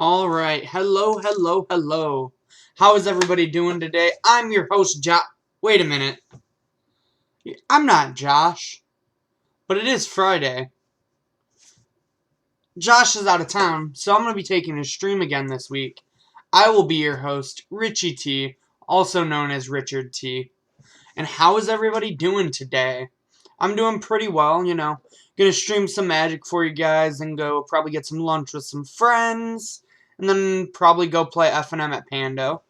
Alright, hello. How is everybody doing today? I'm your host, Josh. Wait a minute. I'm not Josh, but it is Friday. Josh is out of town, so I'm going to be taking his stream again this week. I will be your host, Richie T, also known as Richard T. And how is everybody doing today? I'm doing pretty well, Gonna stream some Magic for you guys and go probably get some lunch with some friends. And then probably go play F&M at Pando.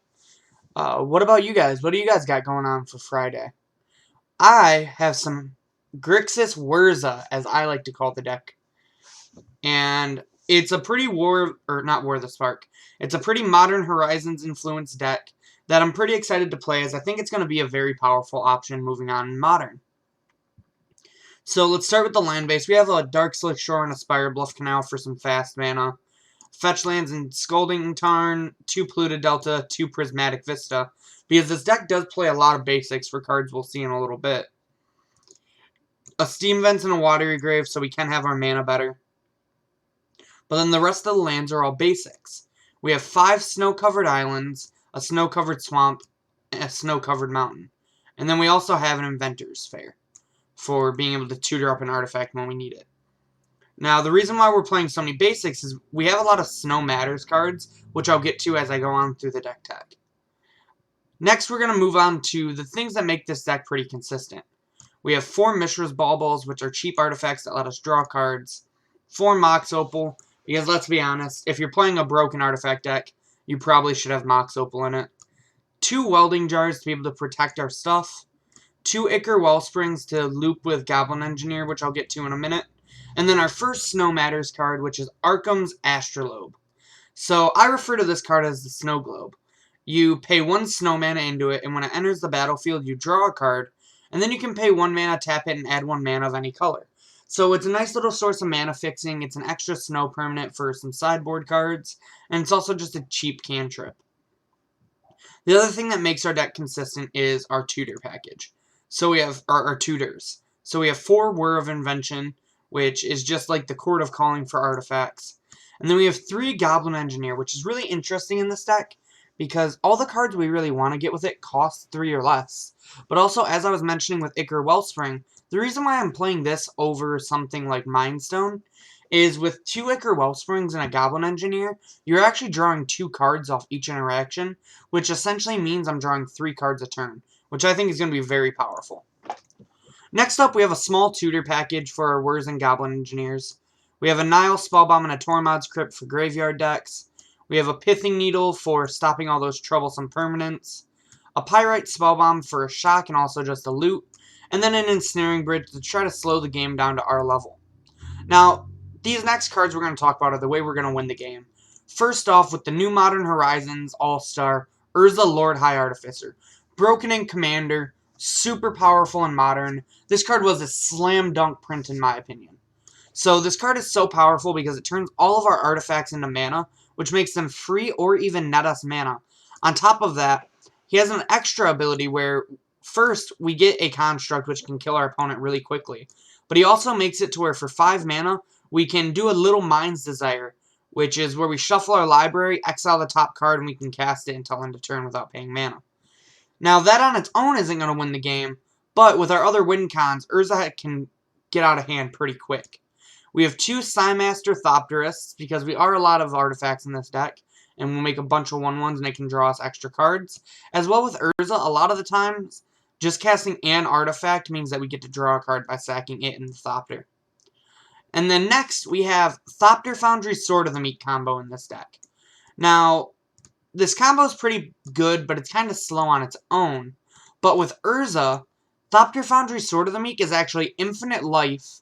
What about you guys? What do you guys got going on for Friday? I have some Grixis Whurza, as I like to call the deck. And it's a pretty not War of the Spark. It's a pretty Modern Horizons influenced deck that I'm pretty excited to play, as I think it's going to be a very powerful option moving on in Modern. So let's start with the land base. We have a Dark Slick Shore and a Spire Bluff Canal for some fast mana. Fetch lands in Scalding Tarn, 2 Polluted Delta, 2 Prismatic Vista. Because this deck does play a lot of basics for cards we'll see in a little bit. A Steam Vents and a Watery Grave, so we can have our mana better. But then the rest of the lands are all basics. We have 5 snow-covered islands, a snow-covered swamp, and a snow-covered mountain. And then we also have an Inventor's Fair for being able to tutor up an artifact when we need it. Now, the reason why we're playing so many basics is we have a lot of Snow Matters cards, which I'll get to as I go on through the deck tag. Next, we're going to move on to the things that make this deck pretty consistent. We have 4 Mishra's Baubles, which are cheap artifacts that let us draw cards. 4 Mox Opal, because let's be honest, if you're playing a broken artifact deck, you probably should have Mox Opal in it. 2 Welding Jars to be able to protect our stuff. 2 Ichor Wellsprings to loop with Goblin Engineer, which I'll get to in a minute. And then our first Snow Matters card, which is Arkham's Astrolabe. So I refer to this card as the Snow Globe. You pay 1 snow mana into it, and when it enters the battlefield, you draw a card, and then you can pay 1 mana, tap it, and add 1 mana of any color. So it's a nice little source of mana fixing. It's an extra snow permanent for some sideboard cards, and it's also just a cheap cantrip. The other thing that makes our deck consistent is our tutor package. So we have our tutors. So we have 4 Whir of Invention, which is just like the Court of Calling for artifacts. And then we have 3 Goblin Engineer, which is really interesting in this deck, because all the cards we really want to get with it cost 3 or less. But also, as I was mentioning with Ichor Wellspring, the reason why I'm playing this over something like Mind Stone is with 2 Ichor Wellsprings and a Goblin Engineer, you're actually drawing 2 cards off each interaction, which essentially means I'm drawing 3 cards a turn, which I think is going to be very powerful. Next up, we have a small tutor package for our Whurza and Goblin Engineers. We have a Nile Spellbomb and a Tormod's Crypt for graveyard decks. We have a Pithing Needle for stopping all those troublesome permanents. A Pyrite Spellbomb for a shock and also just a loot. And then an Ensnaring Bridge to try to slow the game down to our level. Now, these next cards we're going to talk about are the way we're going to win the game. First off, with the new Modern Horizons All-Star, Urza Lord High Artificier. Broken in Commander, super powerful in Modern. This card was a slam dunk print in my opinion. So this card is so powerful because it turns all of our artifacts into mana, which makes them free or even net us mana. On top of that, he has an extra ability where first we get a construct which can kill our opponent really quickly. But he also makes it to where for 5 mana, we can do a little Mind's Desire, which is where we shuffle our library, exile the top card, and we can cast it until end of turn without paying mana. Now, that on its own isn't going to win the game, but with our other win cons, Urza can get out of hand pretty quick. We have 2 Psymaster Thopterists, because we are a lot of artifacts in this deck, and we'll make a bunch of 1/1s, and they can draw us extra cards. As well with Urza, a lot of the times, just casting an artifact means that we get to draw a card by sacking it in the Thopter. And then next, we have Thopter Foundry Sword of the Meat combo in this deck. Now, this combo is pretty good, but it's kind of slow on its own. But with Urza, Thopter Foundry Sword of the Meek is actually infinite life,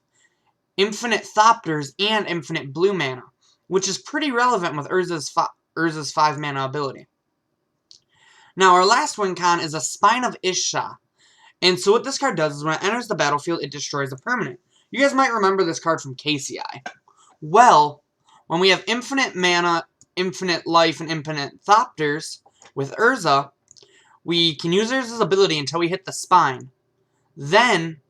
infinite Thopters, and infinite blue mana, which is pretty relevant with Urza's 5 mana ability. Now, our last win con is a Spine of Isha. And so what this card does is when it enters the battlefield, it destroys a permanent. You guys might remember this card from KCI. Well, when we have infinite mana, infinite life, and infinite Thopters with Urza, we can use Urza's ability until we hit the Spine. Then,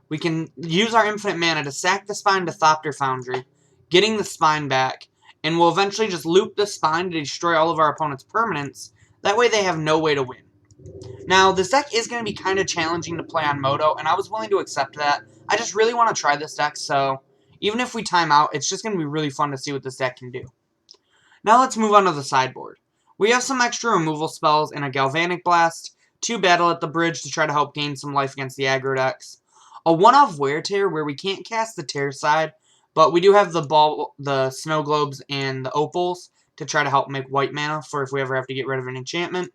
we can use our infinite mana to sack the Spine to Thopter Foundry, getting the Spine back, and we'll eventually just loop the spine to destroy all of our opponent's permanents. That way they have no way to win. Now, this deck is going to be kind of challenging to play on Moto, and I was willing to accept that. I just really want to try this deck, so even if we time out, it's just going to be really fun to see what this deck can do. Now let's move on to the sideboard. We have some extra removal spells and a Galvanic Blast, 2 Battle at the Bridge to try to help gain some life against the aggro decks, a 1-off Wear Tear where we can't cast the Tear side, but we do have the Snow Globes and the Opals to try to help make white mana for if we ever have to get rid of an enchantment.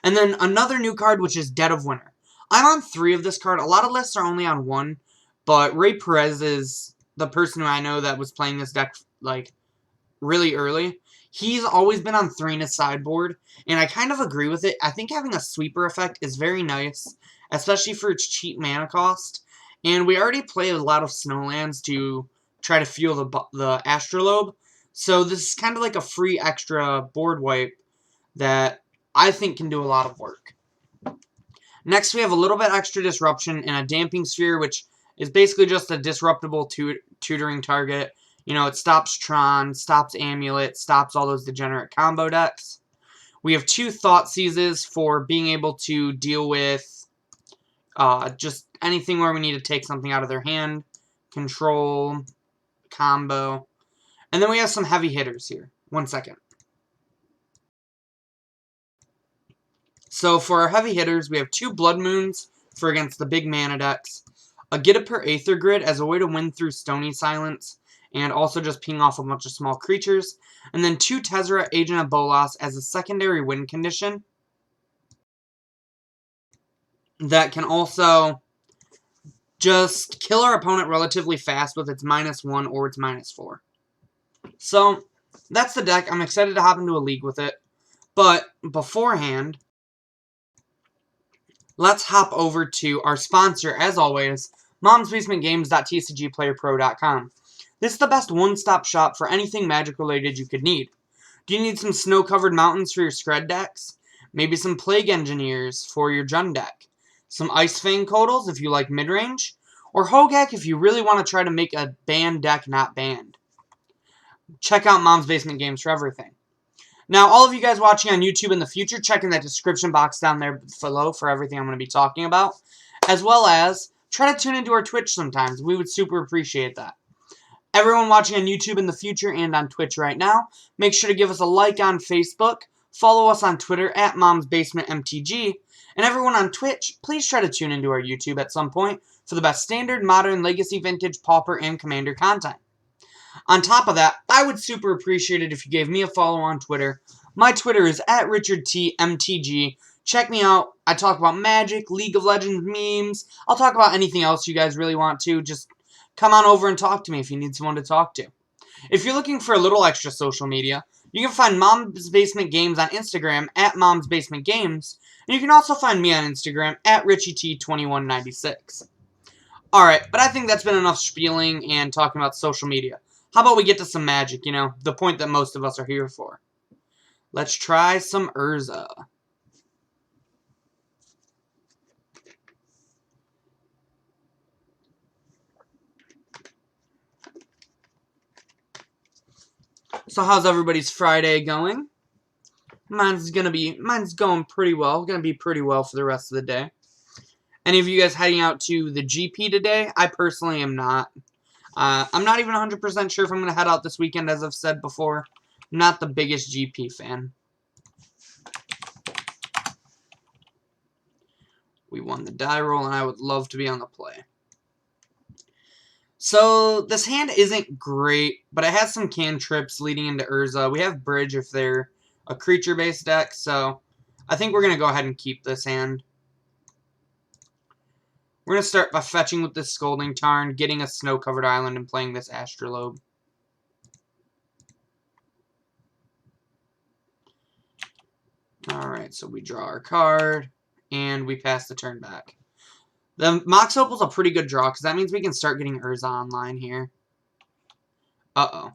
And then another new card, which is Dead of Winter. I'm on 3 of this card. A lot of lists are only on 1, but Ray Perez is the person who I know that was playing this deck, like, really early. He's always been on 3 in his sideboard, and I kind of agree with it. I think having a sweeper effect is very nice, especially for its cheap mana cost. And we already play a lot of Snowlands to try to fuel the Astrolabe, so this is kind of like a free extra board wipe that I think can do a lot of work. Next, we have a little bit extra disruption and a Damping Sphere, which is basically just a disruptible tutoring target. You know, it stops Tron, stops Amulet, stops all those degenerate combo decks. We have 2 Thoughtseizes for being able to deal with just anything where we need to take something out of their hand. Control, combo. And then we have some heavy hitters here. 1 second. So for our heavy hitters, we have 2 Blood Moons for against the big mana decks. A Get It Per Aether Grid as a way to win through Stony Silence, and also just ping off a bunch of small creatures. And then 2 Tezzeret Agent of Bolas as a secondary win condition that can also just kill our opponent relatively fast with its -1 or its -4. So, that's the deck. I'm excited to hop into a league with it. But, beforehand, let's hop over to our sponsor, as always, momsbasementgames.tcgplayerpro.com. This is the best one-stop shop for anything Magic-related you could need. Do you need some snow-covered mountains for your Scred decks? Maybe some Plague Engineers for your Jund deck? Some Ice Fang Codals if you like mid-range? Or Hogak if you really want to try to make a banned deck not banned? Check out Mom's Basement Games for everything. Now, all of you guys watching on YouTube in the future, check in that description box down there below for everything I'm going to be talking about. As well as, try to tune into our Twitch sometimes. We would super appreciate that. Everyone watching on YouTube in the future and on Twitch right now, make sure to give us a like on Facebook, follow us on Twitter at MomsBasementMTG, and everyone on Twitch, please try to tune into our YouTube at some point for the best standard, modern, legacy, vintage, pauper, and commander content. On top of that, I would super appreciate it if you gave me a follow on Twitter. My Twitter is at RichardTMTG. Check me out. I talk about Magic, League of Legends memes. I'll talk about anything else you guys really want to. Just come on over and talk to me if you need someone to talk to. If you're looking for a little extra social media, you can find Mom's Basement Games on Instagram at Mom's Basement Games. And you can also find me on Instagram at RichieT2196. Alright, but I think that's been enough spieling and talking about social media. How about we get to some Magic, you know, the point that most of us are here for. Let's try some Urza. So how's everybody's Friday going? Mine's going pretty well. Gonna be pretty well for the rest of the day. Any of you guys heading out to the GP today? I personally am not. I'm not even 100% sure if I'm gonna head out this weekend, as I've said before. I'm not the biggest GP fan. We won the die roll, and I would love to be on the play. So, this hand isn't great, but it has some cantrips leading into Urza. We have Bridge if they're a creature-based deck, so I think we're going to go ahead and keep this hand. We're going to start by fetching with this Scalding Tarn, getting a snow-covered island, and playing this Astrolabe. Alright, so we draw our card, and we pass the turn back. The Mox Opal's a pretty good draw, because that means we can start getting Urza online here. Uh-oh.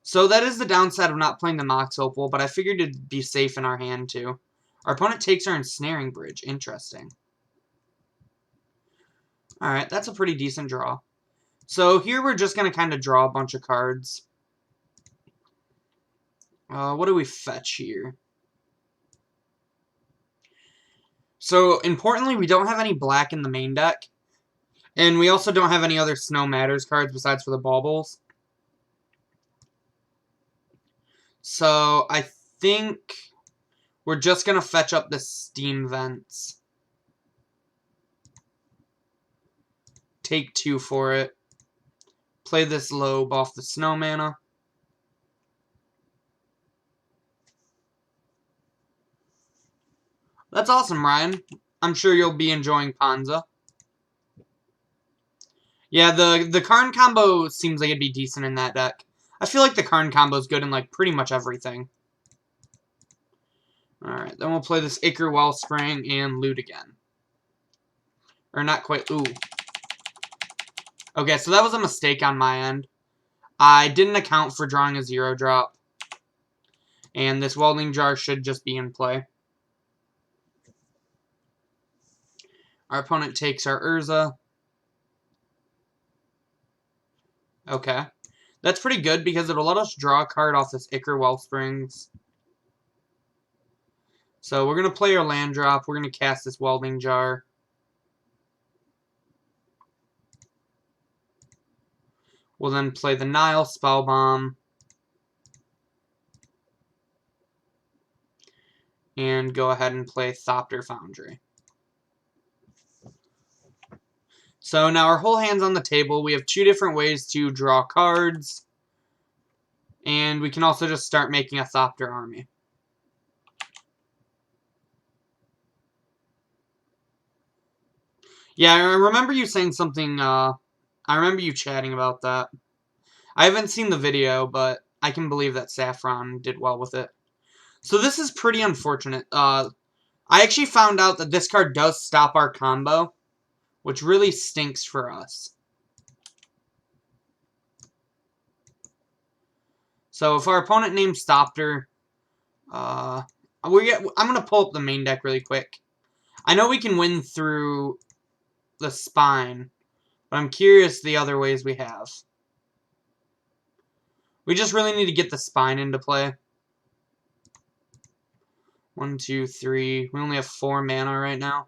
So that is the downside of not playing the Mox Opal, but I figured it'd be safe in our hand, too. Our opponent takes our Ensnaring Bridge. Interesting. Alright, that's a pretty decent draw. So here we're just going to kind of draw a bunch of cards. What do we fetch here? So, importantly, we don't have any black in the main deck. And we also don't have any other Snow Matters cards besides for the baubles. So, I think we're just going to fetch up the Steam Vents. Take 2 for it. Play this Lobe off the Snow Mana. That's awesome, Ryan. I'm sure you'll be enjoying Panza. Yeah, the Karn combo seems like it'd be decent in that deck. I feel like the Karn combo is good in like pretty much everything. Alright, then we'll play this Ichor Wellspring and loot again. Or not quite. Ooh. Okay, so that was a mistake on my end. I didn't account for drawing a 0-drop. And this Welding Jar should just be in play. Our opponent takes our Urza. Okay. That's pretty good because it'll let us draw a card off this Ichor Wellsprings. So we're going to play our land drop. We're going to cast this Welding Jar. We'll then play the Nile Spellbomb. And go ahead and play Thopter Foundry. So now our whole hand's on the table. We have 2 different ways to draw cards. And we can also just start making a Thopter army. Yeah, I remember you saying something, I remember you chatting about that. I haven't seen the video, but I can believe that Saffron did well with it. So this is pretty unfortunate. I actually found out that this card does stop our combo, which really stinks for us. So if our opponent names Thopter, I'm going to pull up the main deck really quick. I know we can win through the spine, but I'm curious the other ways we have. We just really need to get the spine into play. 1, 2, 3. We only have 4 mana right now.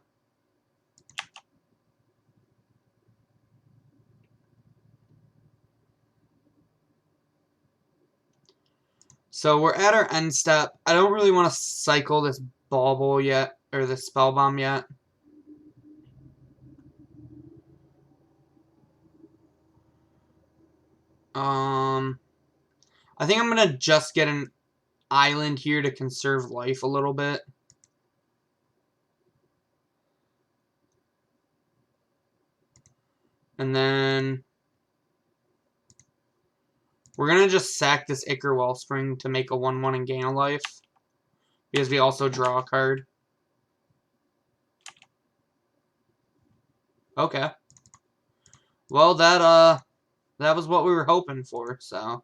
So we're at our end step. I don't really want to cycle this Bauble yet, or this Spellbomb yet. I think I'm going to just get an island here to conserve life a little bit. And then we're going to just sack this Ichor Wellspring to make a 1/1 and gain a life. Because we also draw a card. Okay. Well, that was what we were hoping for, so.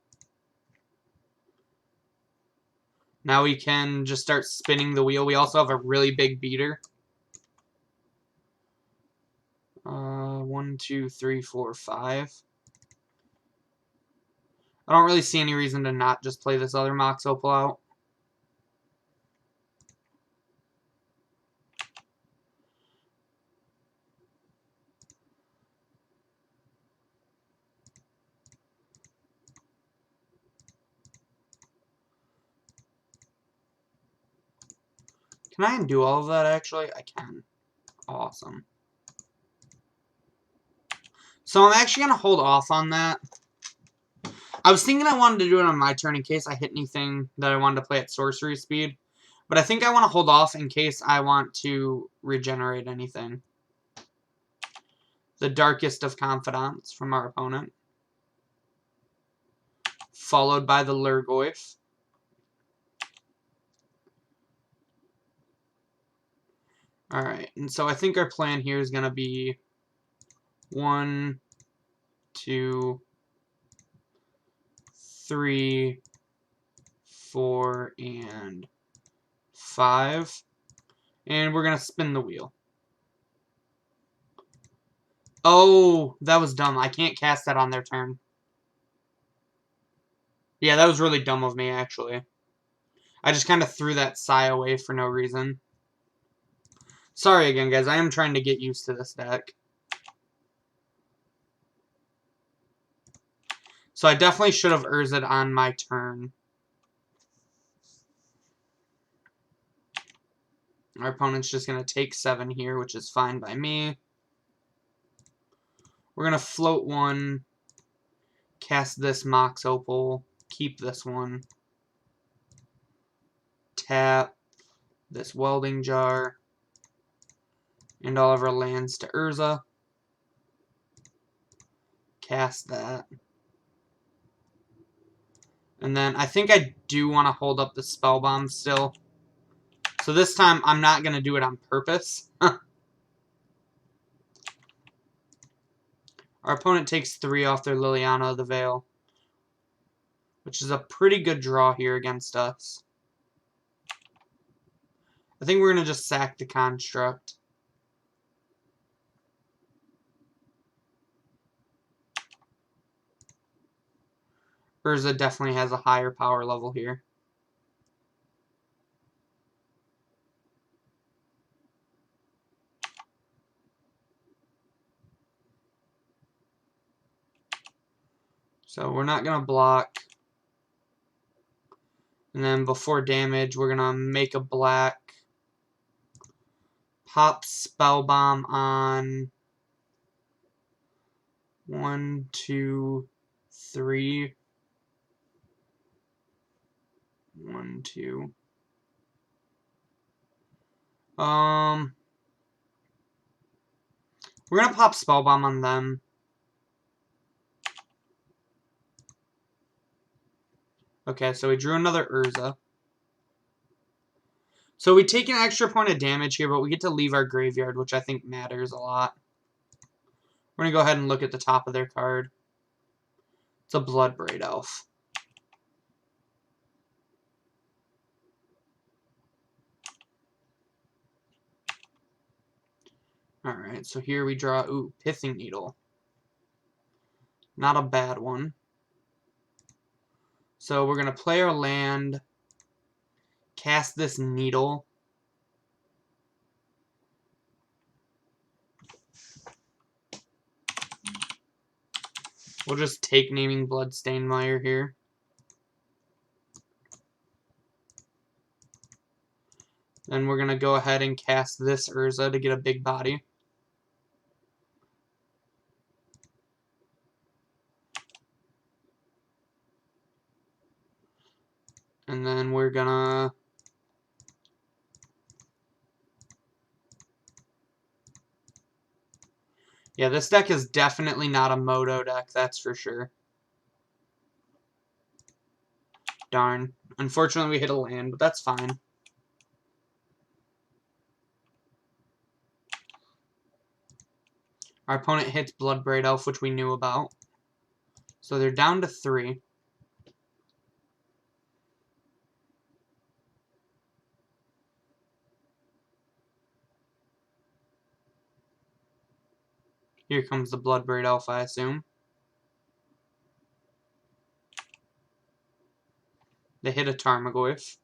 Now we can just start spinning the wheel. We also have a really big beater. 1, 2, 3, 4, 5. I don't really see any reason to not just play this other Mox Opal out. Can I undo all of that, actually? I can. Awesome. So I'm actually going to hold off on that. I was thinking I wanted to do it on my turn in case I hit anything that I wanted to play at sorcery speed. But I think I want to hold off in case I want to regenerate anything. The Darkest of Confidants from our opponent. Followed by the Lurgoyf. Alright, and so I think our plan here is going to be 1, 2, 3, 4, and 5. And we're going to spin the wheel. Oh, that was dumb. I can't cast that on their turn. Yeah, that was really dumb of me, actually. I just kind of threw that Sai away for no reason. Sorry again, guys. I am trying to get used to this deck. So I definitely should have Urza'd on my turn. Our opponent's just going to take 7 here, which is fine by me. We're going to float 1, cast this Mox Opal, keep this one, tap this Welding Jar, and all of our lands to Urza. Cast that. And then I think I do want to hold up the Spell Bomb still. So this time I'm not going to do it on purpose. Our opponent takes 3 off their Liliana of the Veil, which is a pretty good draw here against us. I think we're going to just sack the Construct. Urza definitely has a higher power level here. So we're not going to block. And then before damage, we're going to make a black. Pop Spell Bomb on 1, 2, 3. 1, 2. We're going to pop Spell Bomb on them. Okay, so we drew another Urza. So we take an extra point of damage here, but we get to leave our graveyard, which I think matters a lot. We're going to go ahead and look at the top of their card. It's a Bloodbraid Elf. Alright, so here we draw, ooh, Pithing Needle. Not a bad one. So we're going to play our land, cast this Needle. We'll just take Naming Bloodstained Mire here. Then we're going to go ahead and cast this Urza to get a big body. And then we're going to... Yeah, this deck is definitely not a Moto deck, that's for sure. Darn. Unfortunately, we hit a land, but that's fine. Our opponent hits Bloodbraid Elf, which we knew about. So they're down to 3. Here comes the Bloodbraid Elf, I assume. They hit a Tarmogoyf.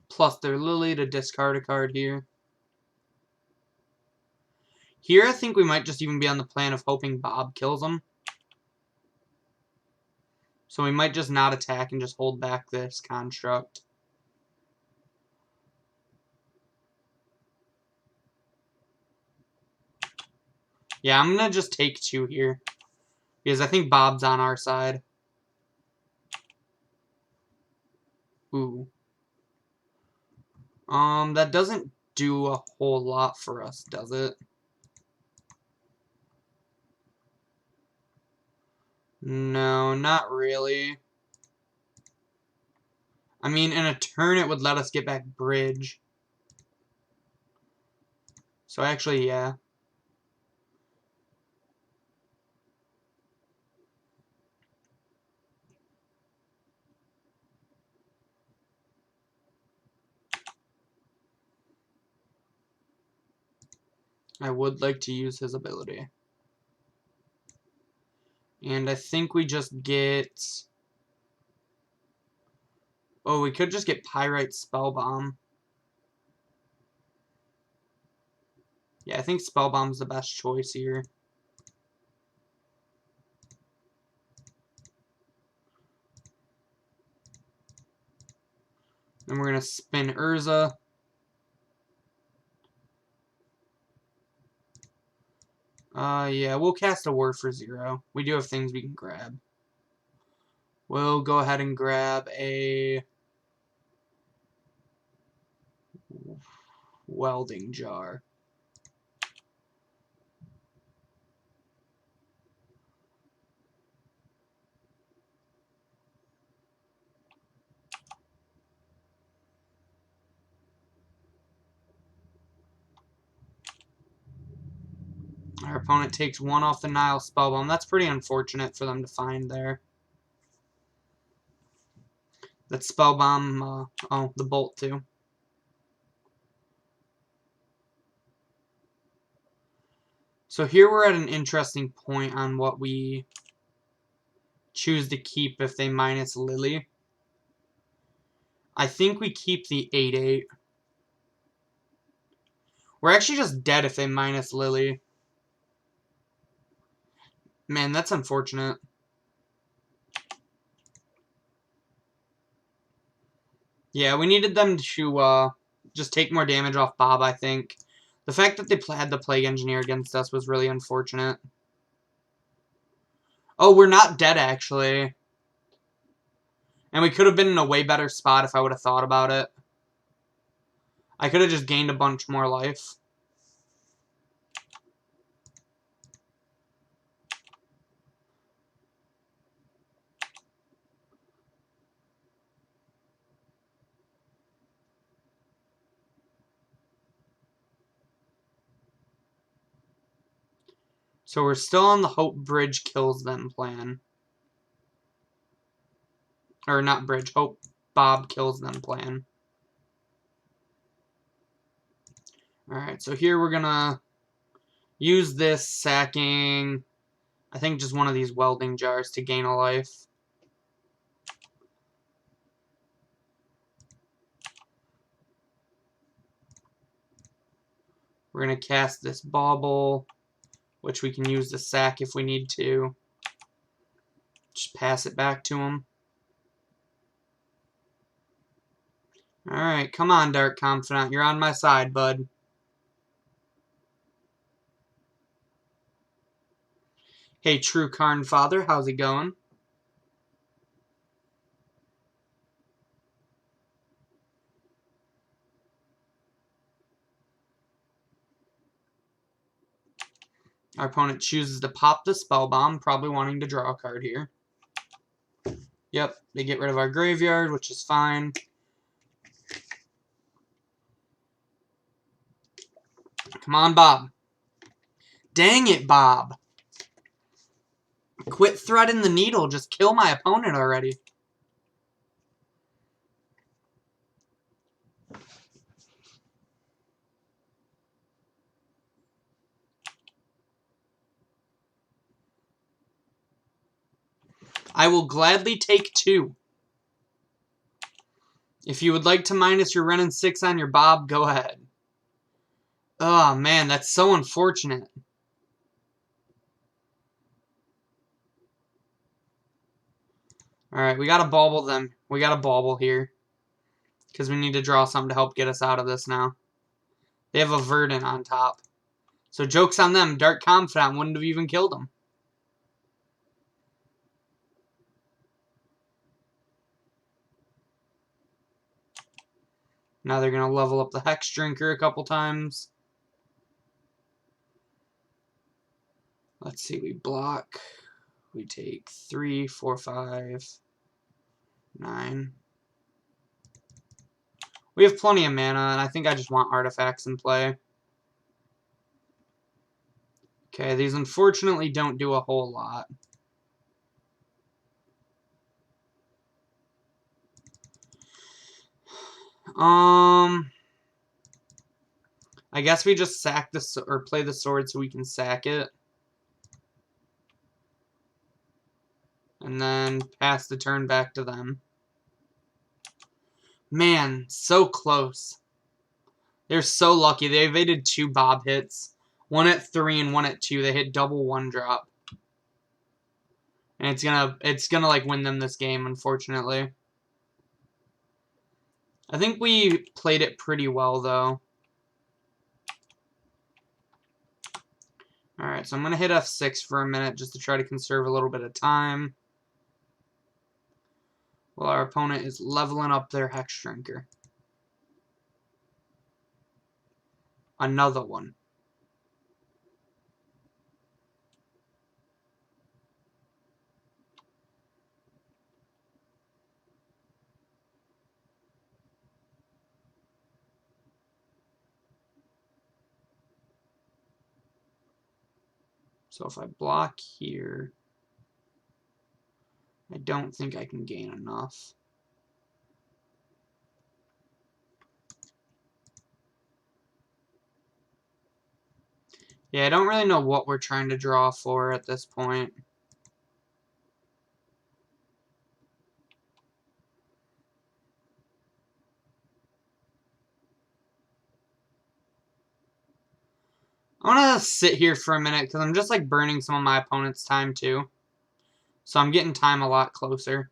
Plus their Lily to discard a card here. Here I think we might just even be on the plan of hoping Bob kills them. So we might just not attack and just hold back this Construct. Yeah, I'm going to just take 2 here. Because I think Bob's on our side. Ooh. That doesn't do a whole lot for us, does it? No, not really. I mean, in a turn it would let us get back Bridge. So actually, yeah. I would like to use his ability. And I think we just get... Oh, we could just get Pyrite Spellbomb. Yeah, I think Spellbomb's the best choice here. Then we're going to spin Urza. Yeah, we'll cast a Word for 0. We do have things we can grab. We'll go ahead and grab a welding jar. Our opponent takes 1 off the Nile Spellbomb. That's pretty unfortunate for them to find there. That Spellbomb, oh, the Bolt too. So here we're at an interesting point on what we choose to keep if they minus Lily. I think we keep the 8/8. We're actually just dead if they minus Lily. Man, that's unfortunate. Yeah, we needed them to just take more damage off Bob, I think. The fact that they had the Plague Engineer against us was really unfortunate. Oh, we're not dead, actually. And we could have been in a way better spot if I would have thought about it. I could have just gained a bunch more life. So we're still on the Hope Bridge kills them plan. Or not Bridge, Hope Bob kills them plan. Alright, so here we're gonna use this sacking, I think just one of these welding jars to gain a life. We're gonna cast this Bauble, which we can use to sack if we need to. Just pass it back to him. Alright, come on, Dark Confidant. You're on my side, bud. Hey, True Karn Father, how's it going? Our opponent chooses to pop the Spellbomb, probably wanting to draw a card here. Yep, they get rid of our graveyard, which is fine. Come on, Bob. Dang it, Bob. Quit threading the needle. Just kill my opponent already. I will gladly take 2. If you would like to minus your Ren and 6 on your Bob, go ahead. Oh, man, that's so unfortunate. Alright, we gotta bauble them. We gotta bauble here. Because we need to draw something to help get us out of this now. They have a Verdant on top. So joke's on them. Dark Confidant wouldn't have even killed him. Now they're going to level up the Hex Drinker a couple times. Let's see, we block. We take 3, 4, 5, 9. We have plenty of mana, and I think I just want artifacts in play. Okay, these unfortunately don't do a whole lot. I I guess we just sack or play the sword so we can sack it. And then pass the turn back to them. Man, so close. They're so lucky. They evaded 2 bob hits. One at 3 and one at 2. They hit double 1-drop. And it's gonna like win them this game, unfortunately. I think we played it pretty well though. Alright, so I'm gonna hit F6 for a minute just to try to conserve a little bit of time. While our opponent is leveling up their Hex Shrinker. Another one. So if I block here, I don't think I can gain enough. Yeah, I don't really know what we're trying to draw for at this point. I want to sit here for a minute because I'm just like burning some of my opponent's time too. So I'm getting time a lot closer.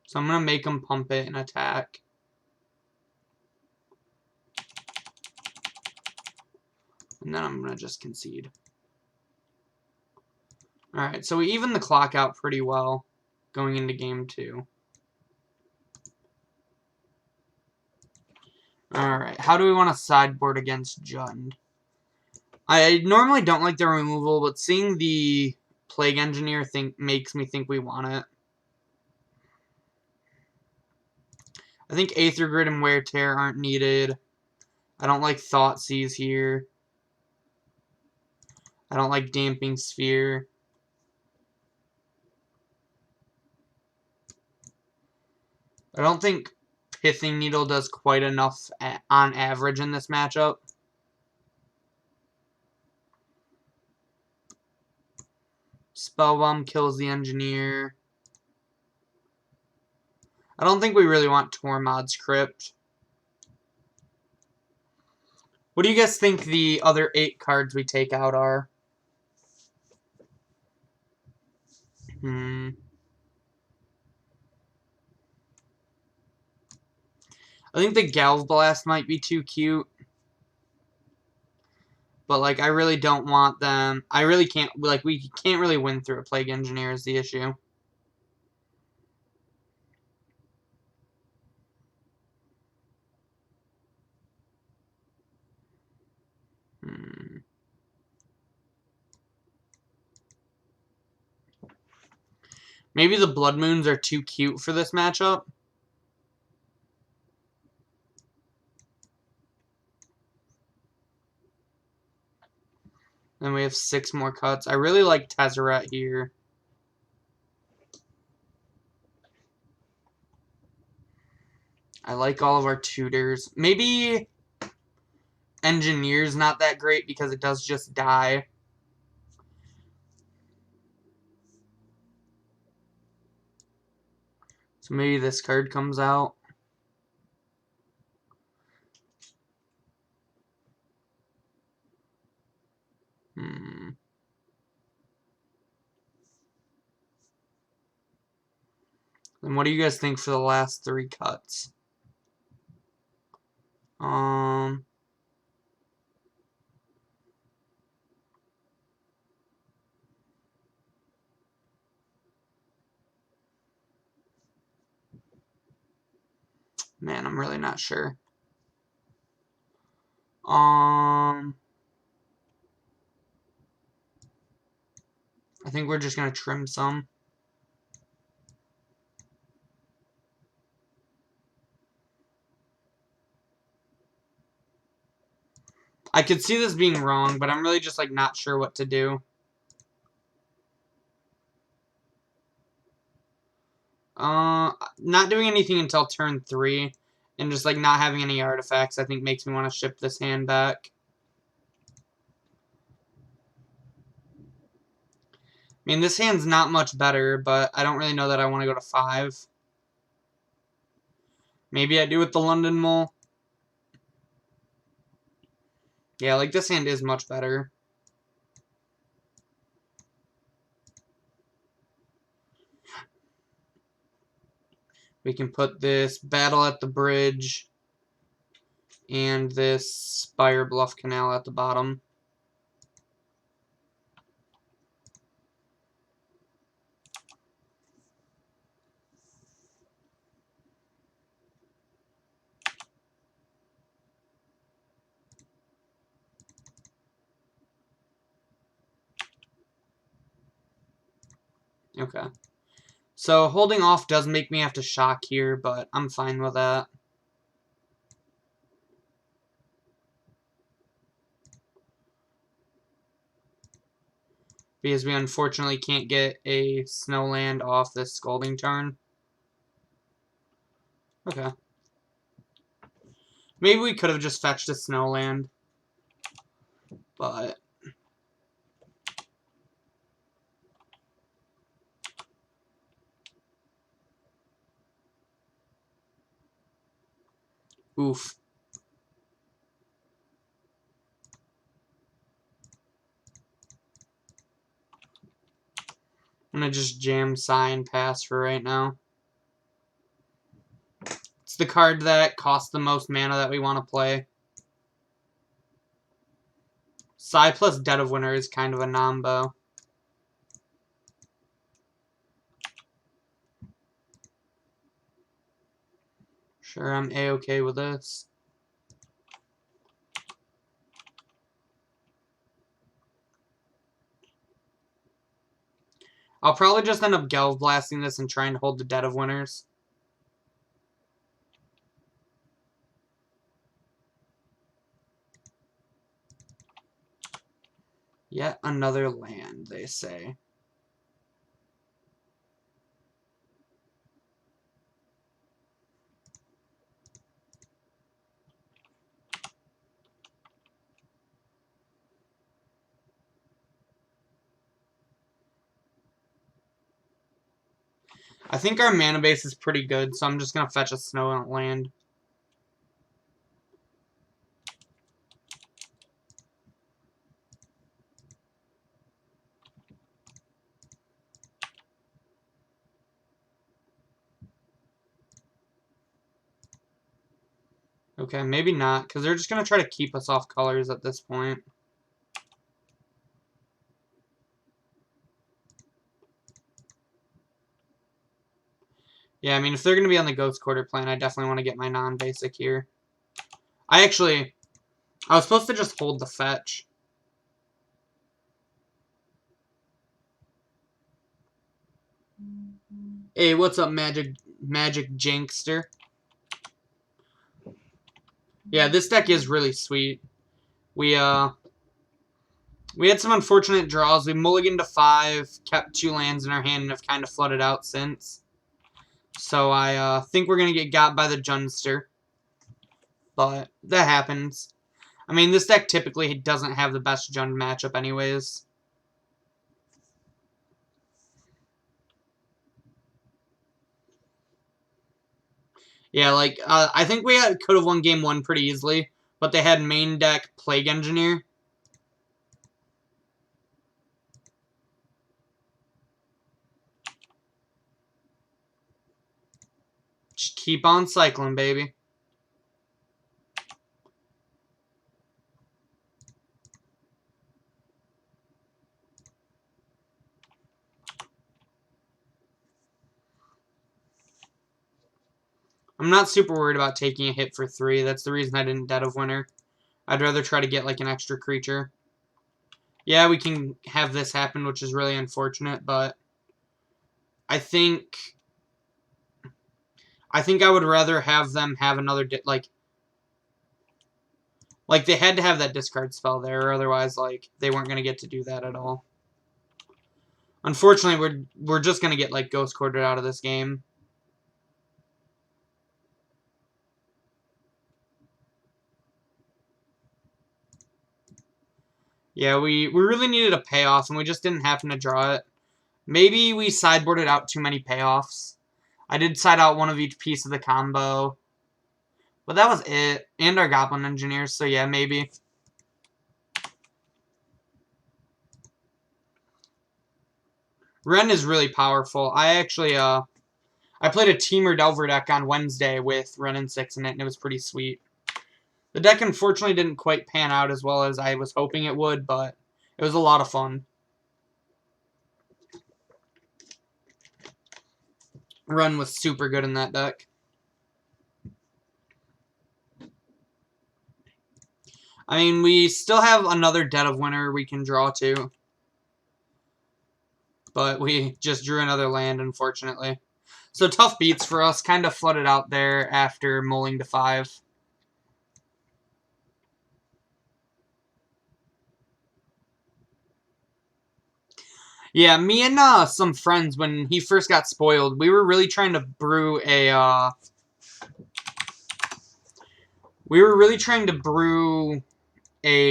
So I'm going to make him pump it and attack. And then I'm going to just concede. Alright, so we evened the clock out pretty well going into game 2. Alright, how do we want to sideboard against Jund? I normally don't like the removal, but seeing the Plague Engineer makes me think we want it. I think Aether Grid and Wear Tear aren't needed. I don't like Thoughtseize here. I don't like Damping Sphere. I don't think Pithing Needle does quite enough on average in this matchup. Spellbomb kills the Engineer. I don't think we really want Tormod's Crypt. What do you guys think the other 8 cards we take out are? I think the Galv Blast might be too cute. But, like, I really don't want them. I really can't, like, we can't really win through a Plague Engineer is the issue. Maybe the Blood Moons are too cute for this matchup. Then we have 6 more cuts. I really like Tezzeret here. I like all of our tutors. Maybe Engineer's not that great because it does just die. So maybe this card comes out. And what do you guys think for the last 3 cuts? Man, I'm really not sure. think we're just going to trim some. I could see this being wrong, but I'm really just like not sure what to do. Not doing anything until turn 3, and just like not having any artifacts, I think makes me want to ship this hand back. I mean, this hand's not much better, but I don't really know that I want to go to 5. Maybe I do with the London Mole. Yeah, like this hand is much better. We can put this Battle at the Bridge and this Spire Bluff Canal at the bottom. Okay. So holding off does make me have to shock here, but I'm fine with that. Because we unfortunately can't get a Snowland off this Scalding turn. Okay. Maybe we could have just fetched a Snowland. But oof. I'm going to just jam Psy and pass for right now. It's the card that costs the most mana that we want to play. Psy plus Dead of Winter is kind of a nombo. Sure, I'm A-okay with this. I'll probably just end up Gelv Blasting this and trying to hold the Dead of Winters. Yet another land, they say. I think our mana base is pretty good, so I'm just going to fetch a Snow land. Okay, maybe not, because they're just going to try to keep us off colors at this point. Yeah, I mean, if they're going to be on the Ghost Quarter plan, I definitely want to get my non-basic here. I was supposed to just hold the fetch. Hey, what's up, Magic Jinkster? Yeah, this deck is really sweet. We had some unfortunate draws. We mulliganed to 5, kept 2 lands in our hand, and have kind of flooded out since. So I think we're going to get got by the Junster. But that happens. I mean, this deck typically doesn't have the best Jund matchup anyways. Yeah, like, I think we could have won game 1 pretty easily, but they had main deck Plague Engineer. Just keep on cycling, baby. I'm not super worried about taking a hit for 3. That's the reason I didn't Dead of Winter. I'd rather try to get, like, an extra creature. Yeah, we can have this happen, which is really unfortunate, but I think I would rather have them have another like they had to have that discard spell there, or otherwise like they weren't gonna get to do that at all. Unfortunately, we're just gonna get like ghost corded out of this game. Yeah, we really needed a payoff, and we just didn't happen to draw it. Maybe we sideboarded out too many payoffs. I did side out one of each piece of the combo. But that was it. And our Goblin Engineers, so yeah, maybe. Ren is really powerful. I actually, I played a Teamer Delver deck on Wednesday with Ren and 6 in it, and it was pretty sweet. The deck unfortunately didn't quite pan out as well as I was hoping it would, but it was a lot of fun. Ren was super good in that deck. I mean, we still have another Dead of Winter we can draw to. But we just drew another land, unfortunately. So tough beats for us. Kind of flooded out there after mulling to 5. Yeah, me and some friends, when he first got spoiled, we were really trying to brew a...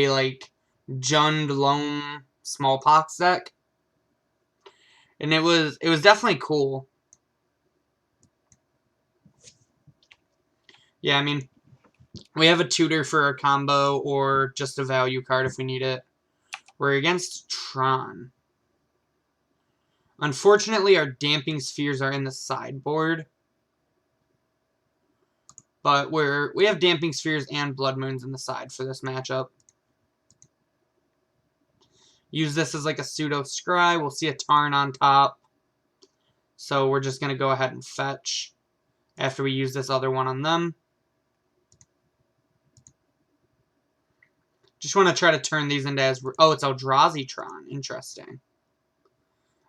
like, Jund Loam Smallpox deck. And it was definitely cool. Yeah, I mean, we have a tutor for a combo or just a value card if we need it. We're against Tron. Unfortunately, our Damping Spheres are in the sideboard. But we have Damping Spheres and Blood Moons in the side for this matchup. Use this as like a pseudo scry. We'll see a Tarn on top. So we're just going to go ahead and fetch after we use this other one on them. Just want to try to turn these into as... Oh, it's Eldrazi-tron. Interesting.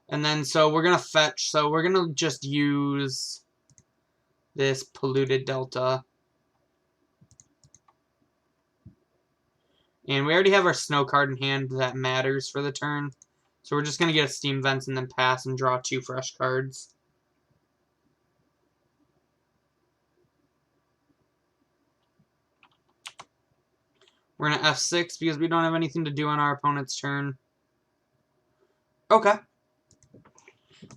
And then, so we're going to fetch. So we're going to just use this Polluted Delta. And we already have our Snow card in hand that matters for the turn. So we're just going to get a Steam Vents and then pass and draw 2 fresh cards. We're going to F6 because we don't have anything to do on our opponent's turn. Okay.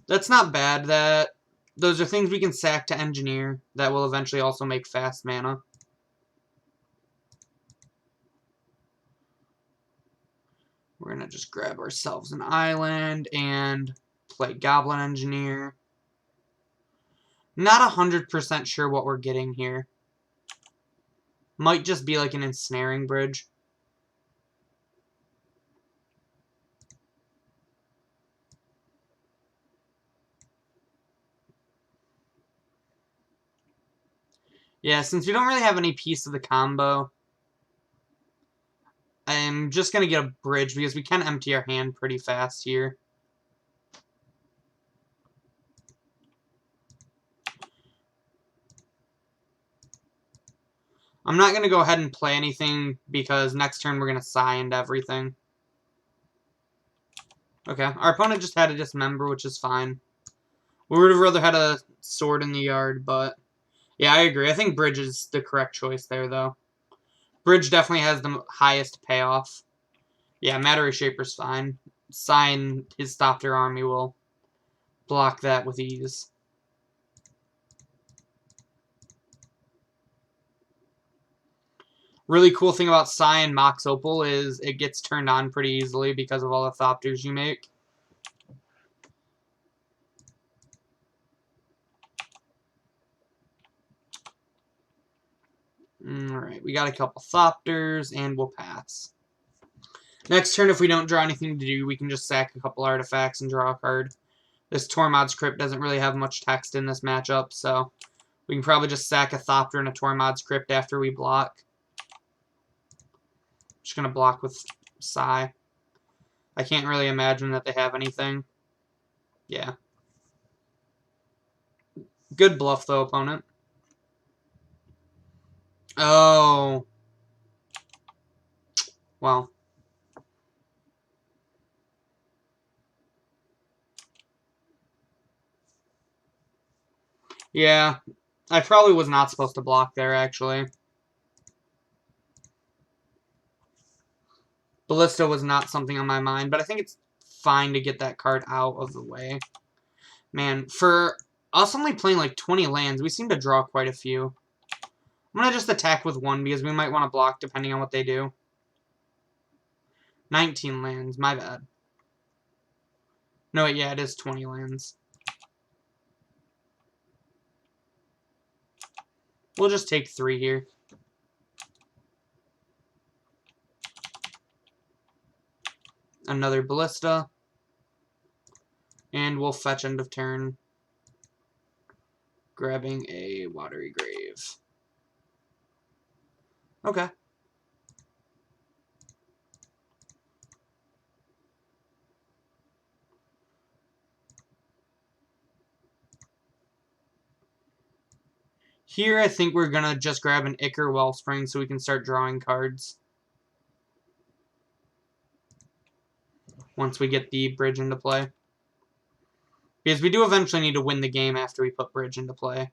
That's not bad. Those are things we can sack to engineer that will eventually also make fast mana. We're going to just grab ourselves an island and play Goblin Engineer. Not 100% sure what we're getting here. Might just be like an Ensnaring Bridge. Yeah, since we don't really have any piece of the combo, I'm just going to get a bridge because we can empty our hand pretty fast here. I'm not going to go ahead and play anything because next turn we're going to Scion everything. Okay, our opponent just had a Dismember, which is fine. We would have rather had a Sword in the yard, but yeah, I agree. I think Bridge is the correct choice there, though. Bridge definitely has the highest payoff. Yeah, Matter Reshaper's fine. Scion, his Thopter army will block that with ease. Really cool thing about Scion Mox Opal is it gets turned on pretty easily because of all the Thopters you make. Alright, we got a couple Thopters, and we'll pass. Next turn, if we don't draw anything to do, we can just sack a couple artifacts and draw a card. This Tormod's Crypt doesn't really have much text in this matchup, so we can probably just sack a Thopter and a Tormod's Crypt after we block. Just going to block with Psy. I can't really imagine that they have anything. Yeah. Good bluff, though, opponent. Oh. Well. Yeah. I probably was not supposed to block there, actually. Ballista was not something on my mind, but I think it's fine to get that card out of the way. Man, for us only playing like 20 lands, we seem to draw quite a few. I'm going to just attack with one because we might want to block depending on what they do. 19 lands, my bad. No, wait, yeah, it is 20 lands. We'll just take 3 here. Another Ballista. And we'll fetch end of turn. Grabbing a Watery Grave. Okay. Here, I think we're going to just grab an Ichor Wellspring so we can start drawing cards. Once we get the bridge into play. Because we do eventually need to win the game after we put bridge into play.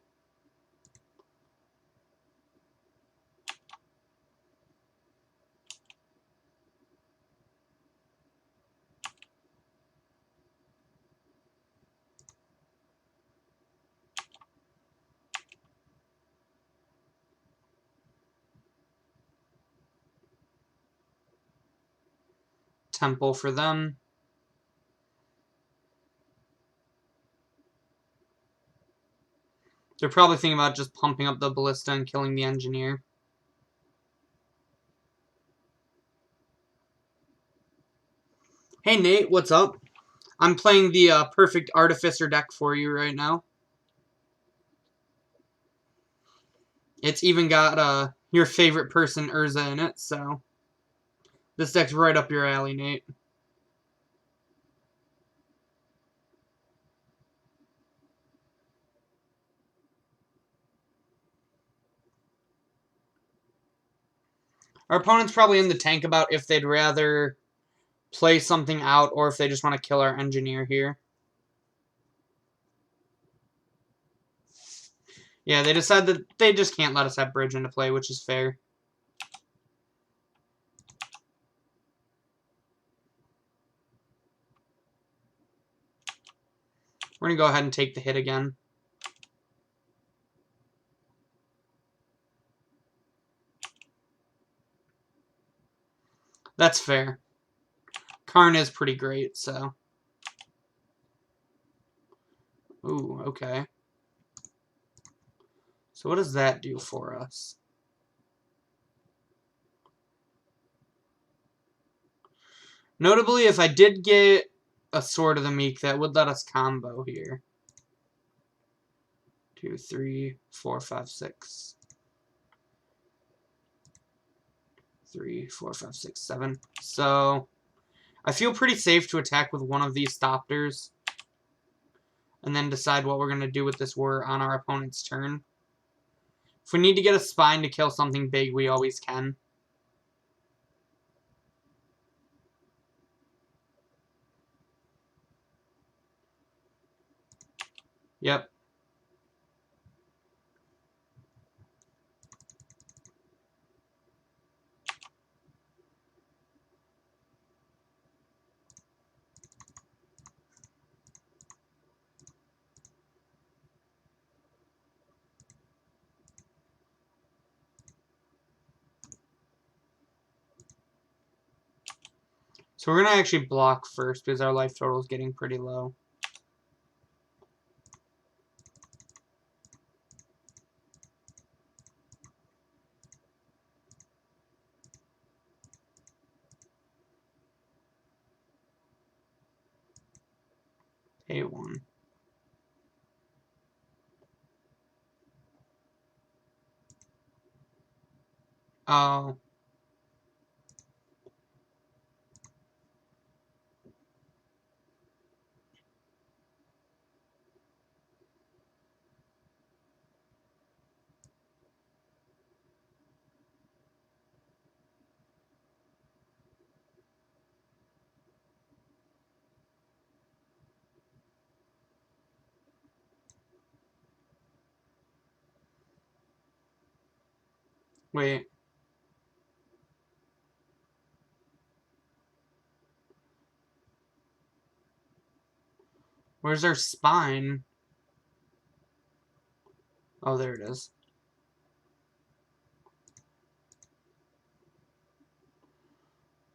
Temple for them. They're probably thinking about just pumping up the Ballista and killing the Engineer. Hey Nate, what's up? I'm playing the perfect Artificer deck for you right now. It's even got your favorite person, Urza, in it, so this deck's right up your alley, Nate. Our opponent's probably in the tank about if they'd rather play something out or if they just want to kill our Engineer here. Yeah, they decide that they just can't let us have bridge into play, which is fair. We're going to go ahead and take the hit again. That's fair. Karn is pretty great, so. Ooh, okay. So what does that do for us? Notably, if I did get a Sword of the Meek, that would let us combo here. 2, 3, 4, 5, 6. 3, 4, 5, 6, 7. So, I feel pretty safe to attack with one of these Thopters. And then decide what we're going to do with this Whurza on our opponent's turn. If we need to get a Spine to kill something big, we always can. Yep. So we're going to actually block first because our life total is getting pretty low. A1. Oh. Wait. Where's our spine? Oh, there it is.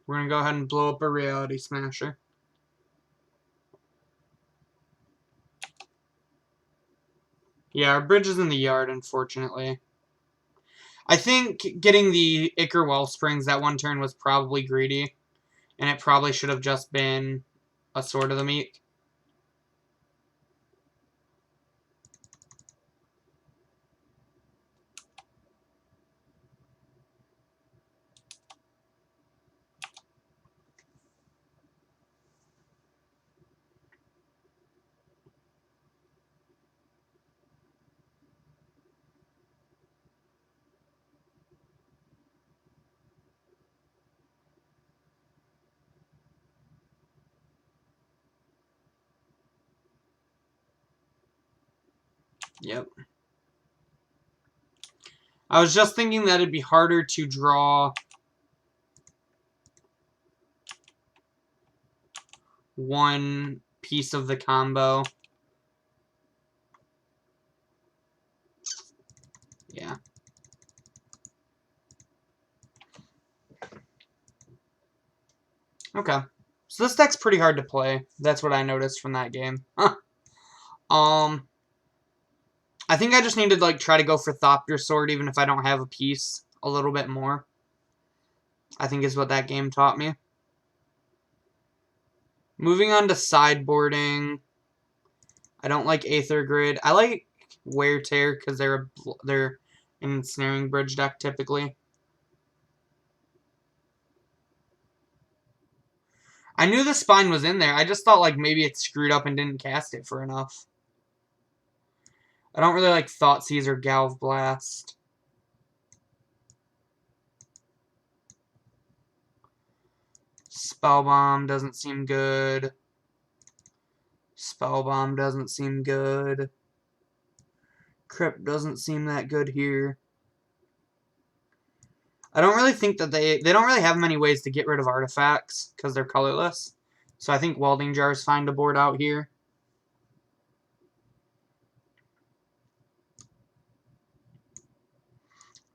We're going to go ahead and blow up a Reality Smasher. Yeah, our bridge is in the yard, unfortunately. I think getting the Ichor Wellsprings that one turn was probably greedy. And it probably should have just been a Sword of the Meek. Yep. I was just thinking that it'd be harder to draw one piece of the combo. Yeah. Okay. So this deck's pretty hard to play. That's what I noticed from that game. Huh. I think I just need to like try to go for Thopter-Sword even if I don't have a piece a little bit more. I think is what that game taught me. Moving on to sideboarding. I don't like Aether Grid. I like Wear Tear because they're an ensnaring bridge deck typically. I knew the spine was in there. I just thought like maybe it screwed up and didn't cast it for enough. I don't really like Thoughtseize or Galv Blast. Spellbomb doesn't seem good. Spellbomb doesn't seem good. Crypt doesn't seem that good here. I don't really think that they don't really have many ways to get rid of artifacts because they're colorless. So I think Welding Jar is fine to board out here.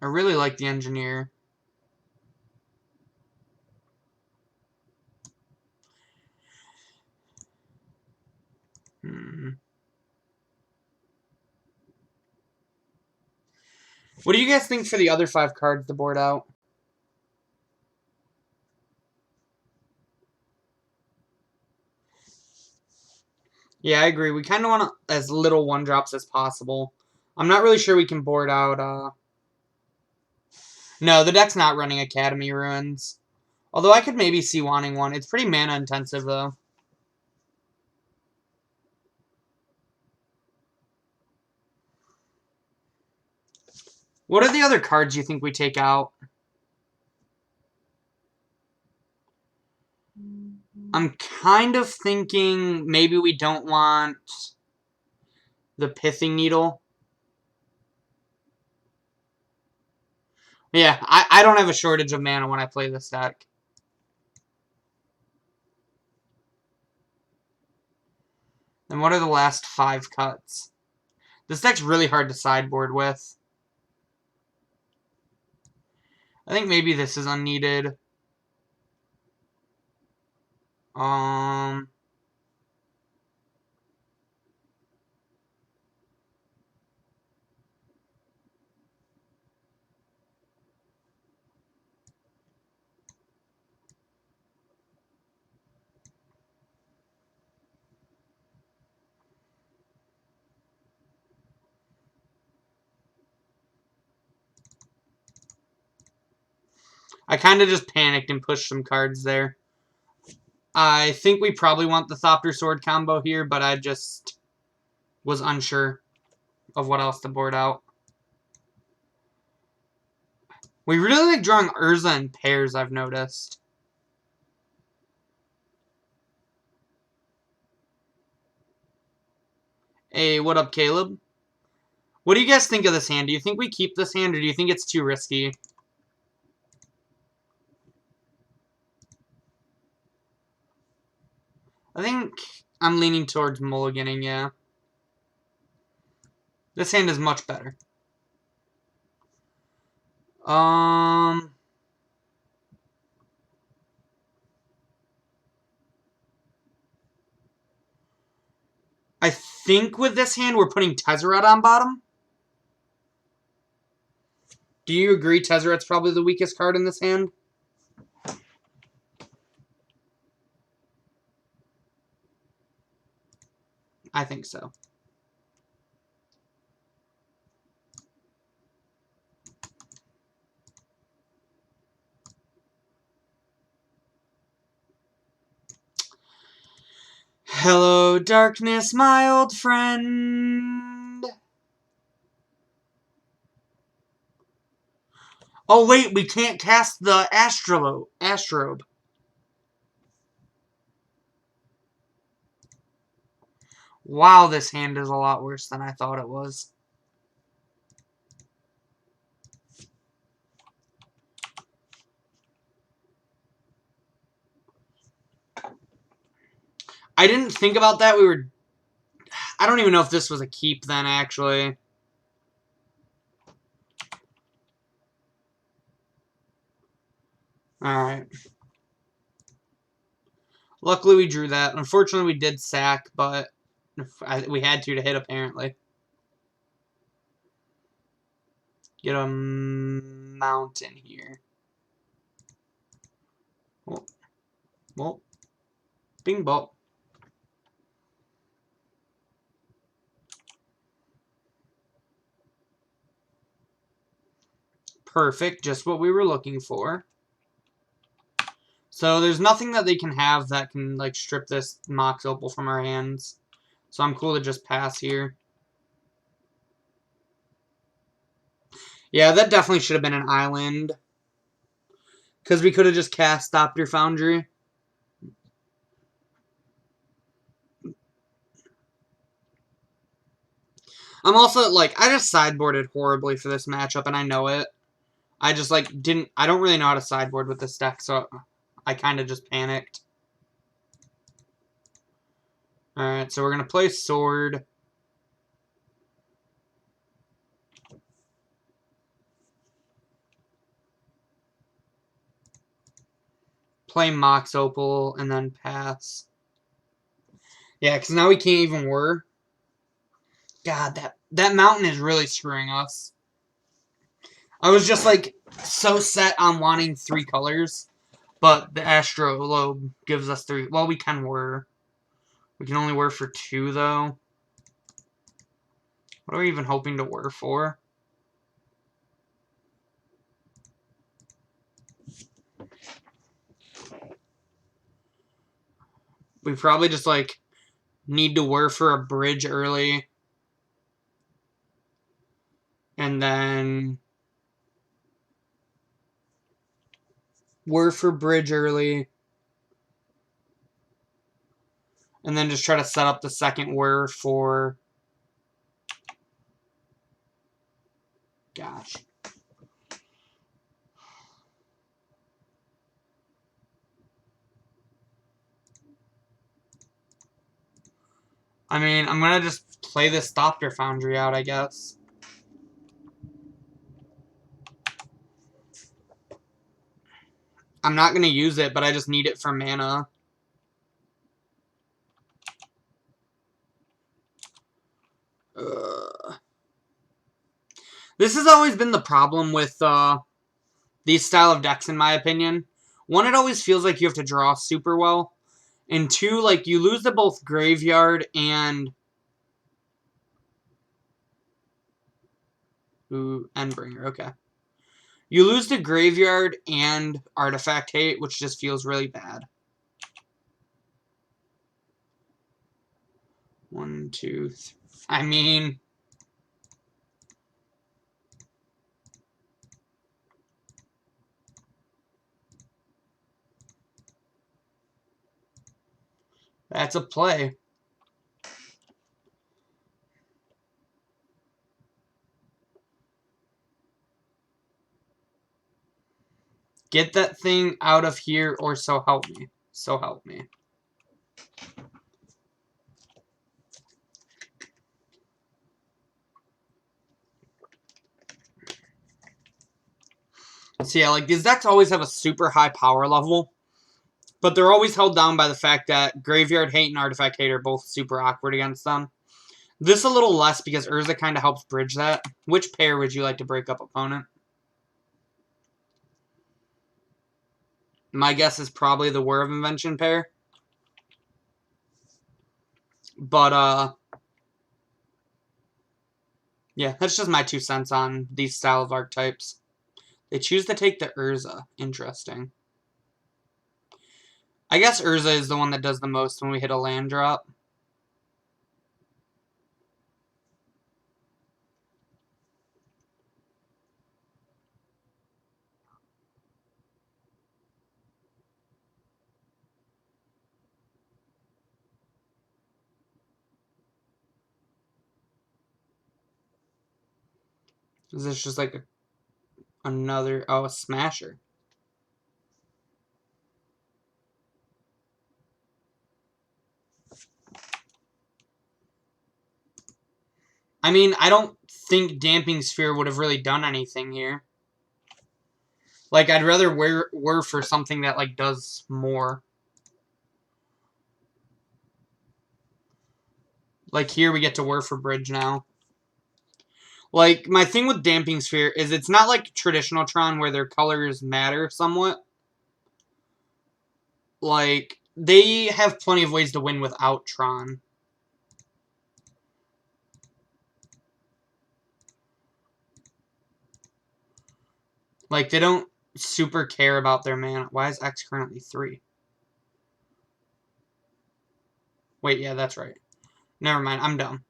I really like the Engineer. What do you guys think for the other 5 cards to board out? Yeah, I agree. We kind of want as little 1-drops as possible. I'm not really sure we can board out... No, the deck's not running Academy Ruins. Although I could maybe see wanting one. It's pretty mana intensive, though. What are the other cards you think we take out? I'm kind of thinking maybe we don't want the Pithing Needle. Yeah, I don't have a shortage of mana when I play this deck. And what are the last 5 cuts? This deck's really hard to sideboard with. I think maybe this is unneeded. I kind of just panicked and pushed some cards there. I think we probably want the Thopter-Sword combo here, but I just was unsure of what else to board out. We really like drawing Urza in pairs, I've noticed. Hey, what up, Caleb? What do you guys think of this hand? Do you think we keep this hand, or do you think it's too risky? I think I'm leaning towards mulliganing, yeah. This hand is much better. I think with this hand, we're putting Tezzeret on bottom. Do you agree Tezzeret's probably the weakest card in this hand? I think so. Hello, darkness, my old friend. Oh, wait, we can't cast the Astrobe. Wow, this hand is a lot worse than I thought it was. I didn't think about that. I don't even know if this was a keep then, actually. Alright. Luckily, we drew that. Unfortunately, we did sack, but we had to hit, apparently. Get a mountain here. Well, bing bop. Perfect, just what we were looking for. So there's nothing that they can have that can like strip this Mox Opal from our hands. So I'm cool to just pass here. Yeah, that definitely should have been an island. Because we could have just cast Thopter Foundry. I'm also, like, I just sideboarded horribly for this matchup, and I know it. I just, like, I don't really know how to sideboard with this deck, so I kind of just panicked. Alright, so we're going to play Sword. Play Mox Opal, and then pass. Yeah, because now we can't even whir. God, that mountain is really screwing us. I was just, like, so set on wanting 3 colors, but the Astrolabe gives us 3. Well, we can whir. We can only whir for 2, though. What are we even hoping to whir for? We probably just, like, need to whir for a bridge early. And then whir for bridge early. And then just try to set up the second whir for... Gosh. I mean, I'm going to just play this Thopter Foundry out, I guess. I'm not going to use it, but I just need it for mana. This has always been the problem with these style of decks, in my opinion. One, it always feels like you have to draw super well. And two, like, you lose to both Graveyard and... Ooh, Endbringer, okay. You lose to Graveyard and Artifact Hate, which just feels really bad. 1, 2, 3. I mean... That's a play. Get that thing out of here, or so help me. So help me. So yeah, like these decks always have a super high power level, but they're always held down by the fact that Graveyard Hate and Artifact Hate are both super awkward against them. This a little less because Urza kind of helps bridge that. Which pair would you like to break up, opponent? My guess is probably the Whir of Invention pair. But, yeah, that's just my 2 cents on these style of archetypes. They choose to take the Urza. Interesting. I guess Urza is the one that does the most when we hit a land drop. Is this just like another... Oh, a Smasher. I mean, I don't think Damping Sphere would have really done anything here. Like, I'd rather Whir for something that, like, does more. Like, here we get to Whir for Bridge now. Like, my thing with Damping Sphere is it's not like traditional Tron where their colors matter somewhat. Like, they have plenty of ways to win without Tron. Like, they don't super care about their mana. Why is X currently 3? Wait, yeah, that's right. Never mind, I'm dumb.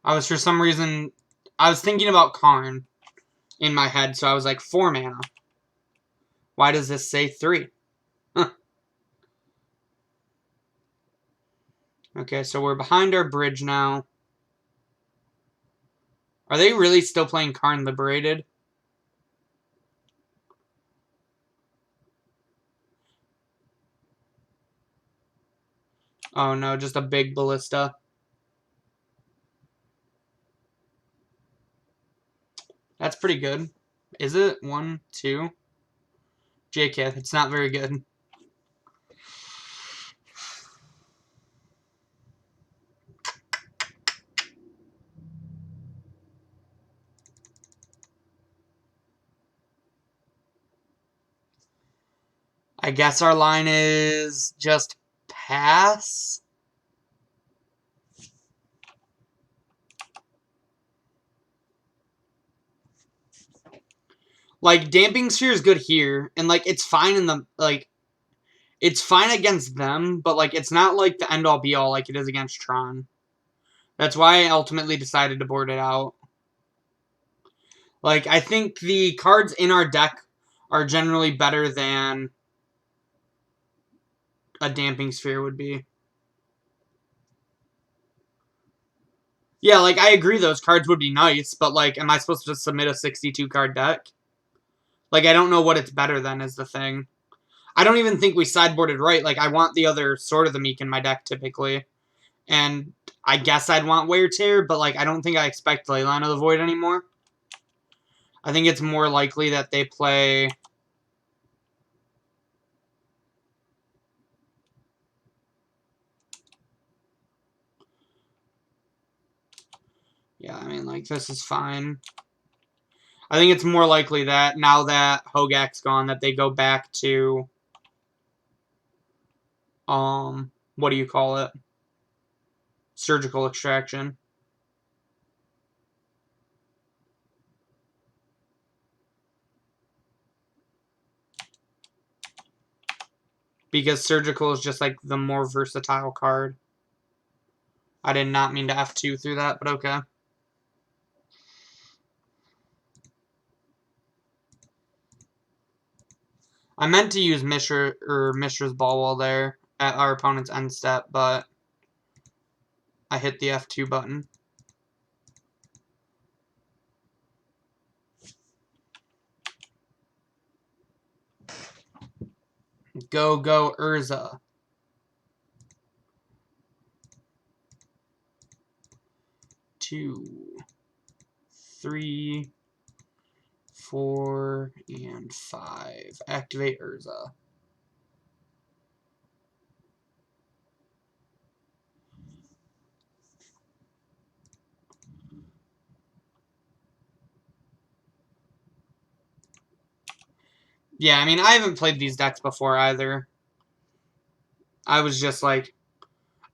I was, for some reason, I was thinking about Karn in my head, so I was like, 4 mana. Why does this say 3? Huh. Okay, so we're behind our bridge now. Are they really still playing Karn Liberated? Oh no, just a big ballista. That's pretty good. Is it? 1, 2? JK, it's not very good. I guess our line is just pass. Like, Damping Sphere is good here, and, like, it's fine in the, like, it's fine against them, but, like, it's not, like, the end-all be-all like it is against Tron. That's why I ultimately decided to board it out. Like, I think the cards in our deck are generally better than a Damping Sphere would be. Yeah, like, I agree those cards would be nice, but, like, am I supposed to submit a 62-card deck? Like, I don't know what it's better than is the thing. I don't even think we sideboarded right. Like, I want the other Sword of the Meek in my deck, typically. And I guess I'd want Wear Tear, but, like, I don't think I expect Leyline of the Void anymore. I think it's more likely that they play... Yeah, I mean, like, this is fine. I think it's more likely that, now that Hogak's gone, that they go back to... what do you call it? Surgical Extraction. Because Surgical is just, like, the more versatile card. I did not mean to F2 through that, but okay. I meant to use Mishra's Ball Wall there at our opponent's end step, but I hit the F2 button. Go, go, Urza. 2, 3, 4 and 5. Activate Urza. Yeah, I mean, I haven't played these decks before either. I was just like,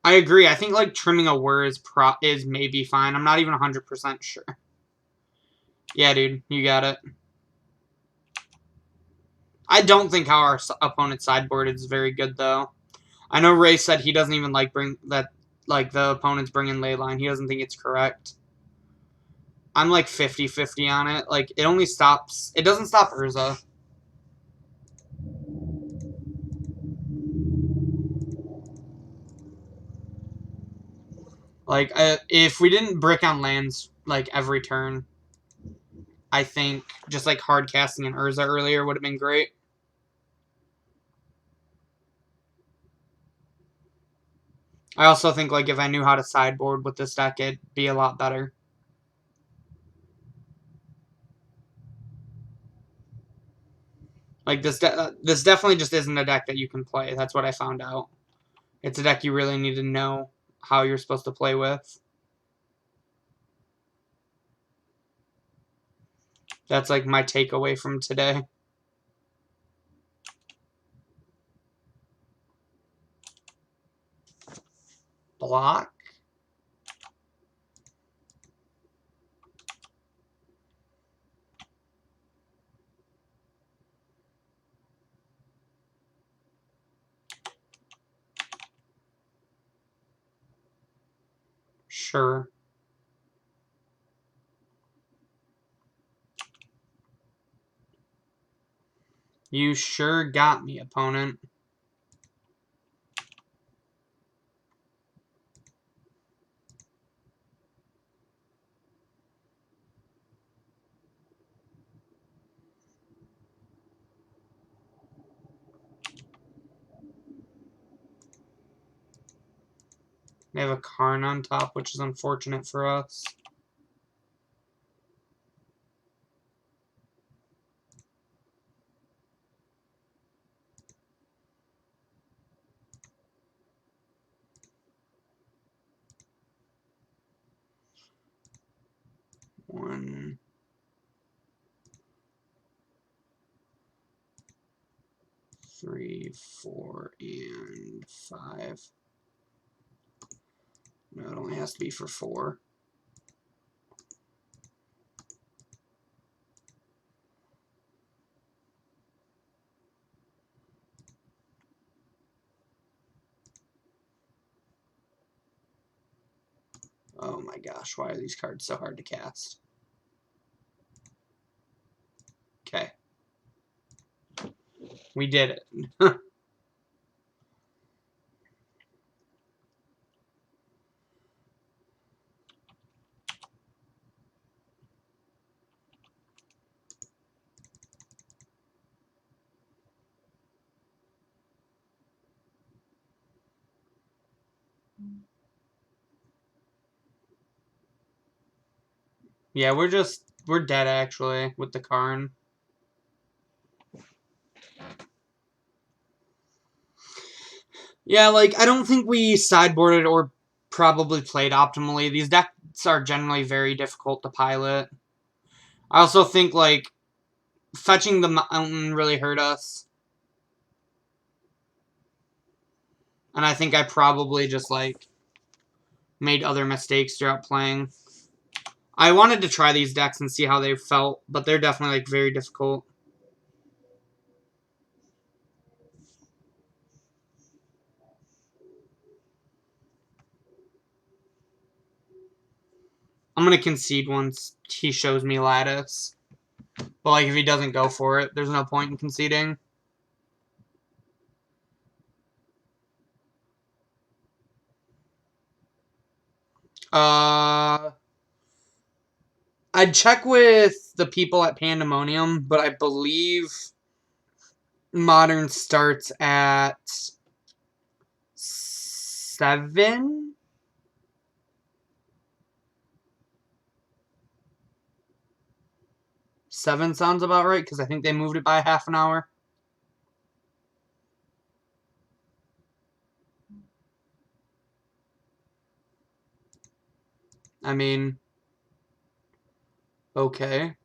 I agree. I think like trimming a Whurza is maybe fine. I'm not even 100% sure. Yeah, dude, you got it. I don't think how our opponent's sideboard is very good though. I know Ray said he doesn't even like the opponents bring in Leyline. He doesn't think it's correct. I'm like 50-50 on it. Like it only stops. It doesn't stop Urza. Like if we didn't brick on lands like every turn, I think just like hard casting an Urza earlier would have been great. I also think like if I knew how to sideboard with this deck, it'd be a lot better. Like this definitely just isn't a deck that you can play. That's what I found out. It's a deck you really need to know how you're supposed to play with. That's like my takeaway from today. Block. Sure. You sure got me, opponent. They have a Karn on top, which is unfortunate for us. One, 3, 4, and 5. No, it only has to be for 4. Oh my gosh, why are these cards so hard to cast? Okay. We did it. Yeah, we're dead actually with the Karn. Yeah, like I don't think we sideboarded or probably played optimally. These decks are generally very difficult to pilot. I also think like fetching the mountain really hurt us. And I think I probably just like made other mistakes throughout playing. I wanted to try these decks and see how they felt, but they're definitely like very difficult. I'm going to concede once he shows me Lattice. But like if he doesn't go for it, there's no point in conceding. I'd check with the people at Pandemonium, but I believe Modern starts at 7. 7 sounds about right, because I think they moved it by half an hour. I mean, okay.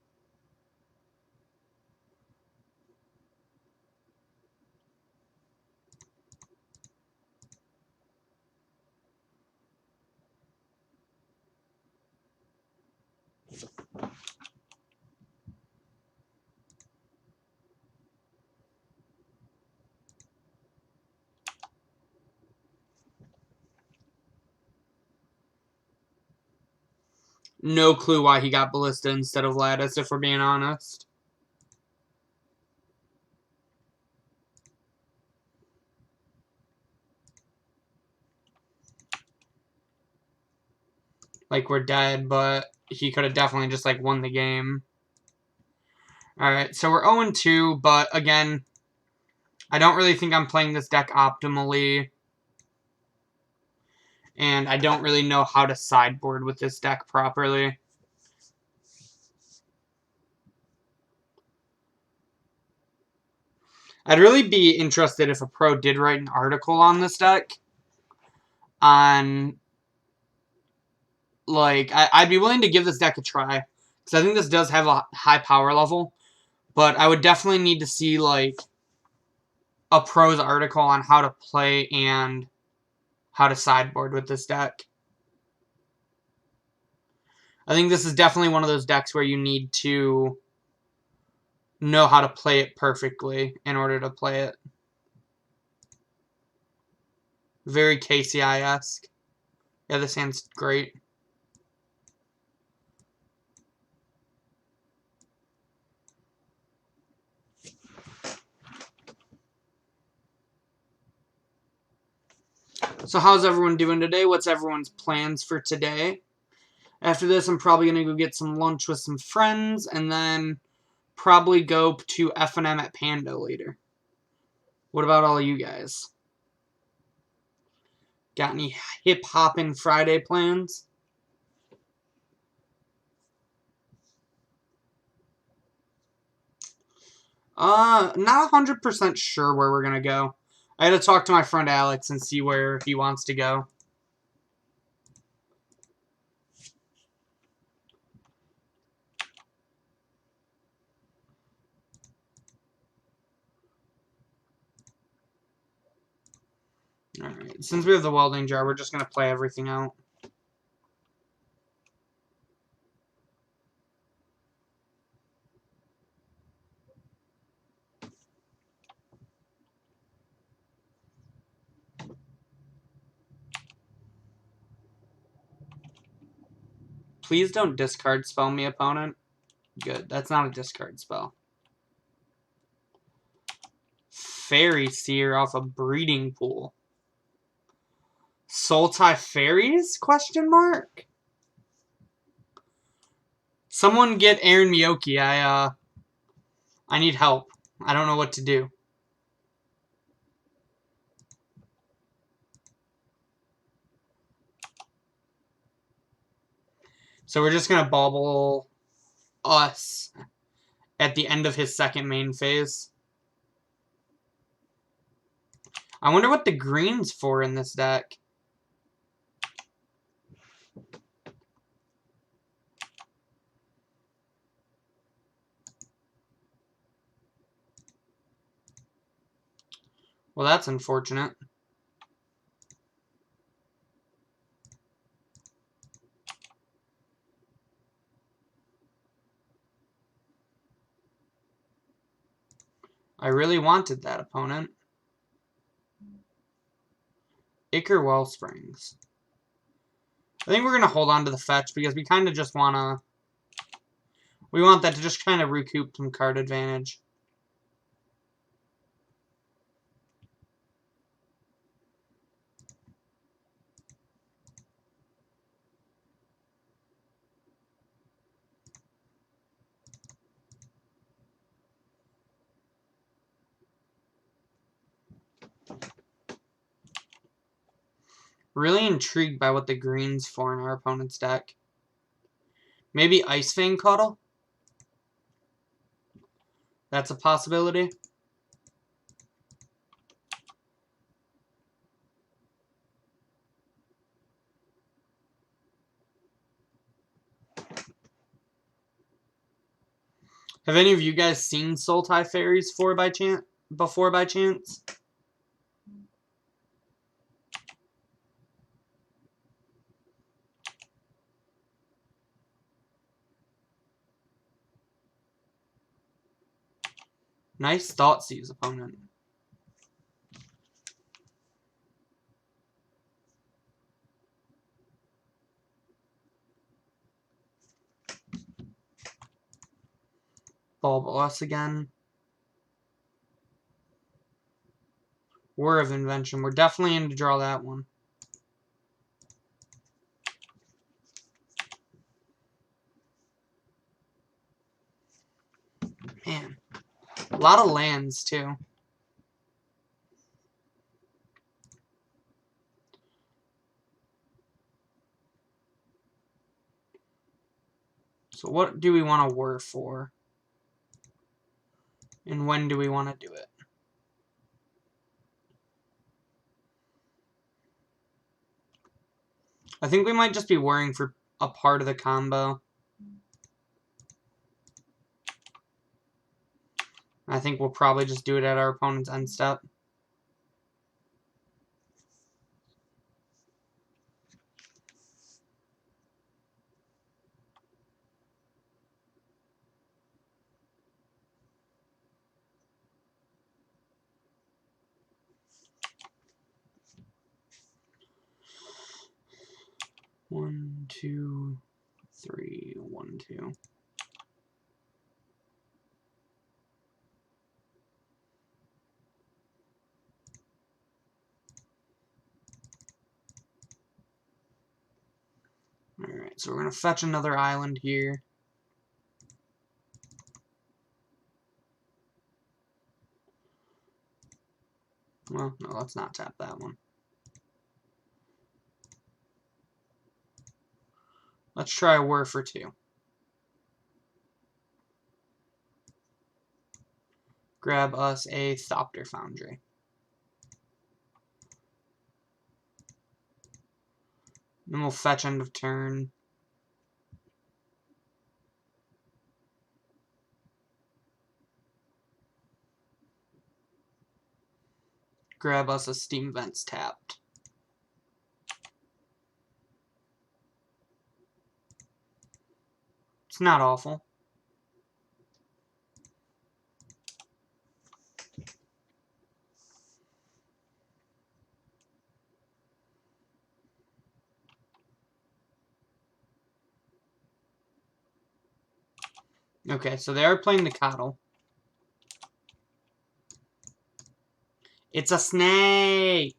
No clue why he got Ballista instead of Lattice, if we're being honest. Like, we're dead, but he could have definitely just, like, won the game. Alright, so we're 0-2, but again, I don't really think I'm playing this deck optimally. And I don't really know how to sideboard with this deck properly. I'd really be interested if a pro did write an article on this deck. On, like, I'd be willing to give this deck a try. Because I think this does have a high power level. But I would definitely need to see, like, a pro's article on how to play and how to sideboard with this deck. I think this is definitely one of those decks where you need to know how to play it perfectly in order to play it. Very KCI-esque. Yeah, this hand's great. So how's everyone doing today? What's everyone's plans for today? After this, I'm probably going to go get some lunch with some friends, and then probably go to F&M at Panda later. What about all of you guys? Got any hip-hopping Friday plans? Not 100% sure where we're going to go. I had to talk to my friend Alex and see where he wants to go. Alright, since we have the welding jar, we're just going to play everything out. Please don't discard spell me, opponent. Good, that's not a discard spell. Fairy Seer off a breeding pool. Sultai Fairies? Question mark? Someone get Aaron Miyoki. I need help. I don't know what to do. So we're just going to bauble us at the end of his second main phase. I wonder what the green's for in this deck. Well, that's unfortunate. I really wanted that, opponent. Ichor Wellsprings. I think we're going to hold on to the fetch because we kind of just want to... We want that to just kind of recoup some card advantage. Really intrigued by what the green's for in our opponent's deck. Maybe Ice Fang Cuddle? That's a possibility. Have any of you guys seen Sultai Fairies before by chance? Nice Thoughtseize, opponent. Bulbous again. War of Invention. We're definitely in to draw that one. Man. A lot of lands, too. So what do we want to whir for? And when do we want to do it? I think we might just be whirring for a part of the combo. I think we'll probably just do it at our opponent's end step. One, two, three, 1, 2. Alright, so we're going to fetch another island here. Well, no, let's not tap that one. Let's try a whir for 2. Grab us a Thopter Foundry. Then we'll fetch end of turn. Grab us a Steam Vents tapped. It's not awful. Okay, so they are playing the Coddle. It's a snake!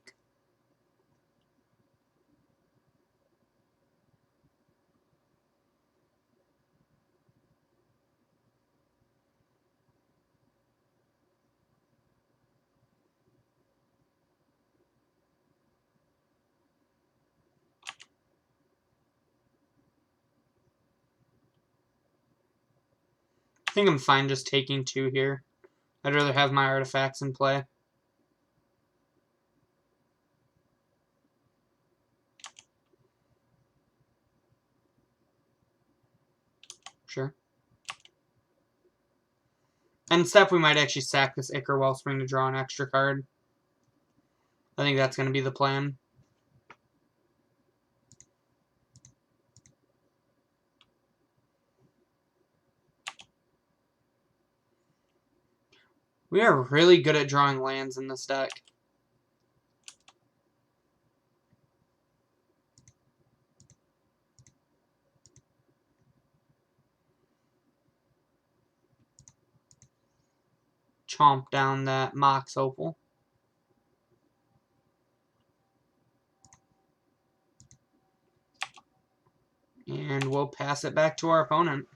I think I'm fine just taking 2 here. I'd rather have my artifacts in play. Sure. End step, we might actually sack this Ichor Wellspring to draw an extra card. I think that's going to be the plan. We are really good at drawing lands in this deck. Chomp down that Mox Opal. And we'll pass it back to our opponent.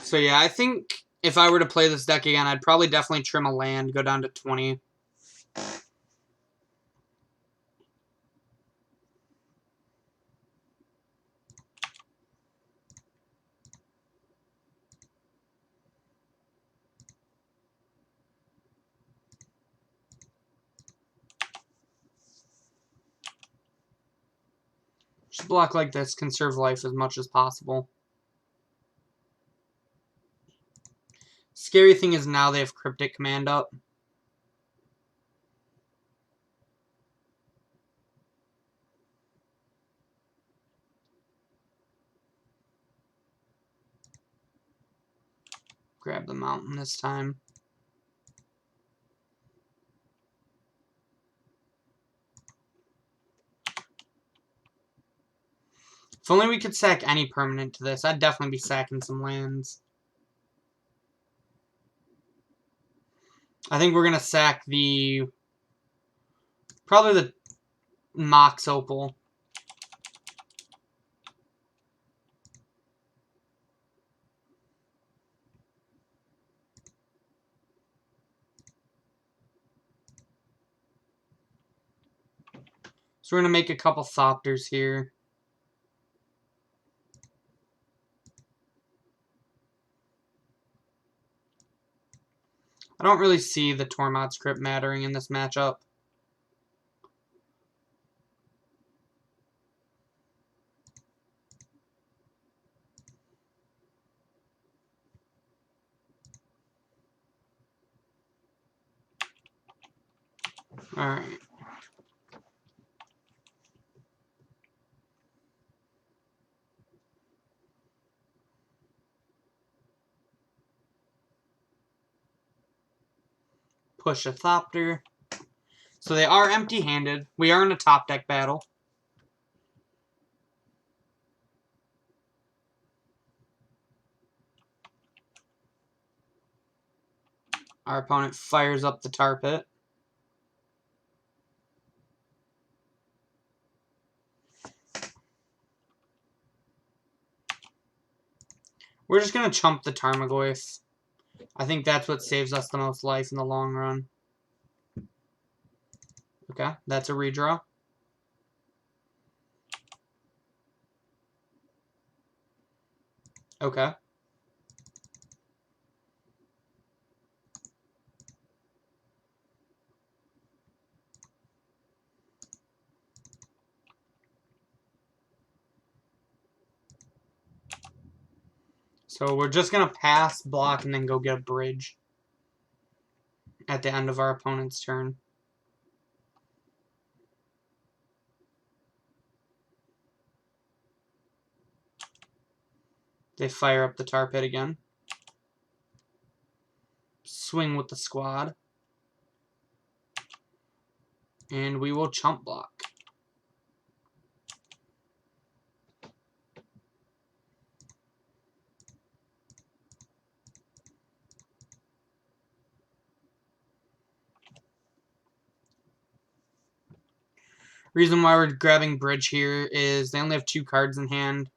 So yeah, I think if I were to play this deck again, I'd probably definitely trim a land, go down to 20. Just block like this, conserve life as much as possible. Scary thing is now they have Cryptic Command up. Grab the mountain this time. If only we could sack any permanent to this, I'd definitely be sacking some lands. I think we're going to sack probably the Mox Opal. So we're going to make a couple Thopters here. I don't really see the Tormod's Crypt mattering in this matchup. Alright. Push a Thopter. So they are empty-handed. We are in a top deck battle. Our opponent fires up the tar pit. We're just going to chump the Tarmogoyf. I think that's what saves us the most life in the long run. Okay, that's a redraw. Okay. So we're just going to pass, block, and then go get a bridge at the end of our opponent's turn. They fire up the tar pit again. Swing with the squad. And we will chump block. Reason why we're grabbing bridge here is they only have 2 cards in hand.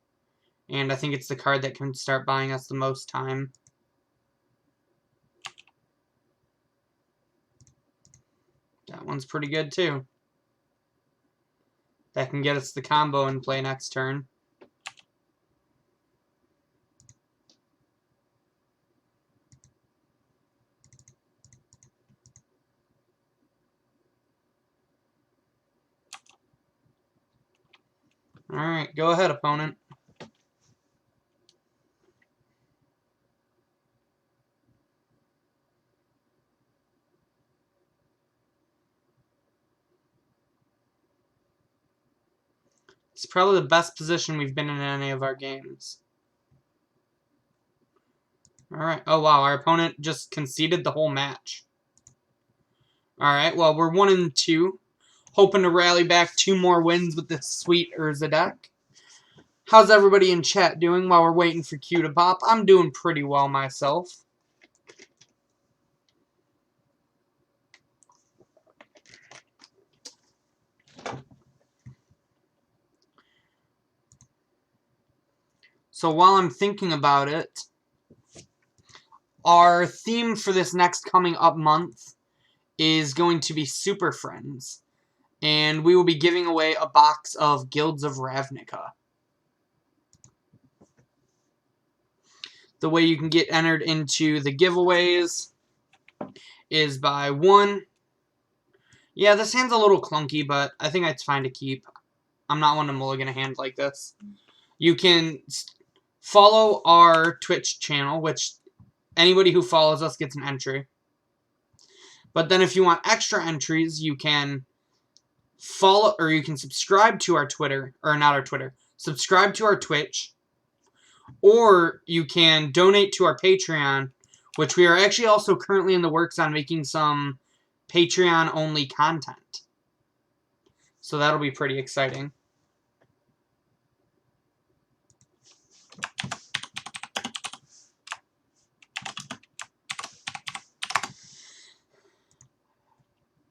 And I think it's the card that can start buying us the most time. That one's pretty good too. That can get us the combo and play next turn. Alright, go ahead, opponent. It's probably the best position we've been in any of our games. Alright. Oh, wow. Our opponent just conceded the whole match. Alright. Well, we're 1-2. Hoping to rally back 2 more wins with this sweet Urza deck. How's everybody in chat doing while we're waiting for Q to pop? I'm doing pretty well myself. So while I'm thinking about it, Our theme for this next coming up month is going to be Super Friends, and we will be giving away a box of Guilds of Ravnica. The way you can get entered into the giveaways is by one. Yeah, this hand's a little clunky, but I think it's fine to keep. I'm not one to mulligan a hand like this. You can follow our Twitch channel, which anybody who follows us gets an entry. But then if you want extra entries, you can follow, or you can subscribe to our Twitter, or not our Twitter, subscribe to our Twitch, or you can donate to our Patreon, which we are actually also currently in the works on making some Patreon-only content. So that'll be pretty exciting.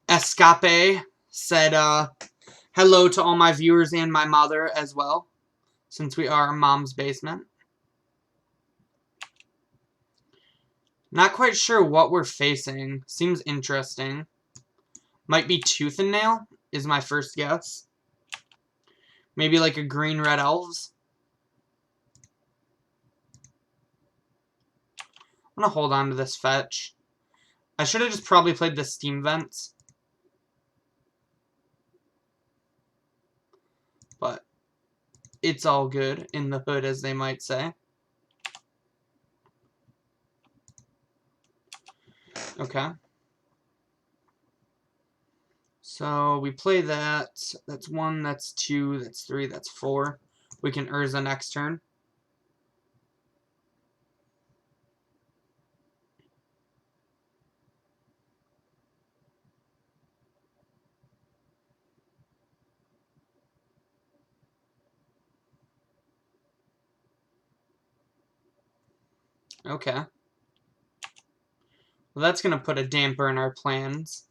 Escape said, hello to all my viewers and my mother as well, since we are Mom's Basement. Not quite sure what we're facing. Seems interesting. Might be Tooth and Nail, is my first guess. Maybe like a green-red elves. I'm going to hold on to this fetch. I should have just probably played the Steam Vents. But it's all good in the hood, as they might say. Okay. So we play that. That's 1, that's 2, that's 3, that's 4. We can Urza next turn. Okay. Well, that's going to put a damper in our plans.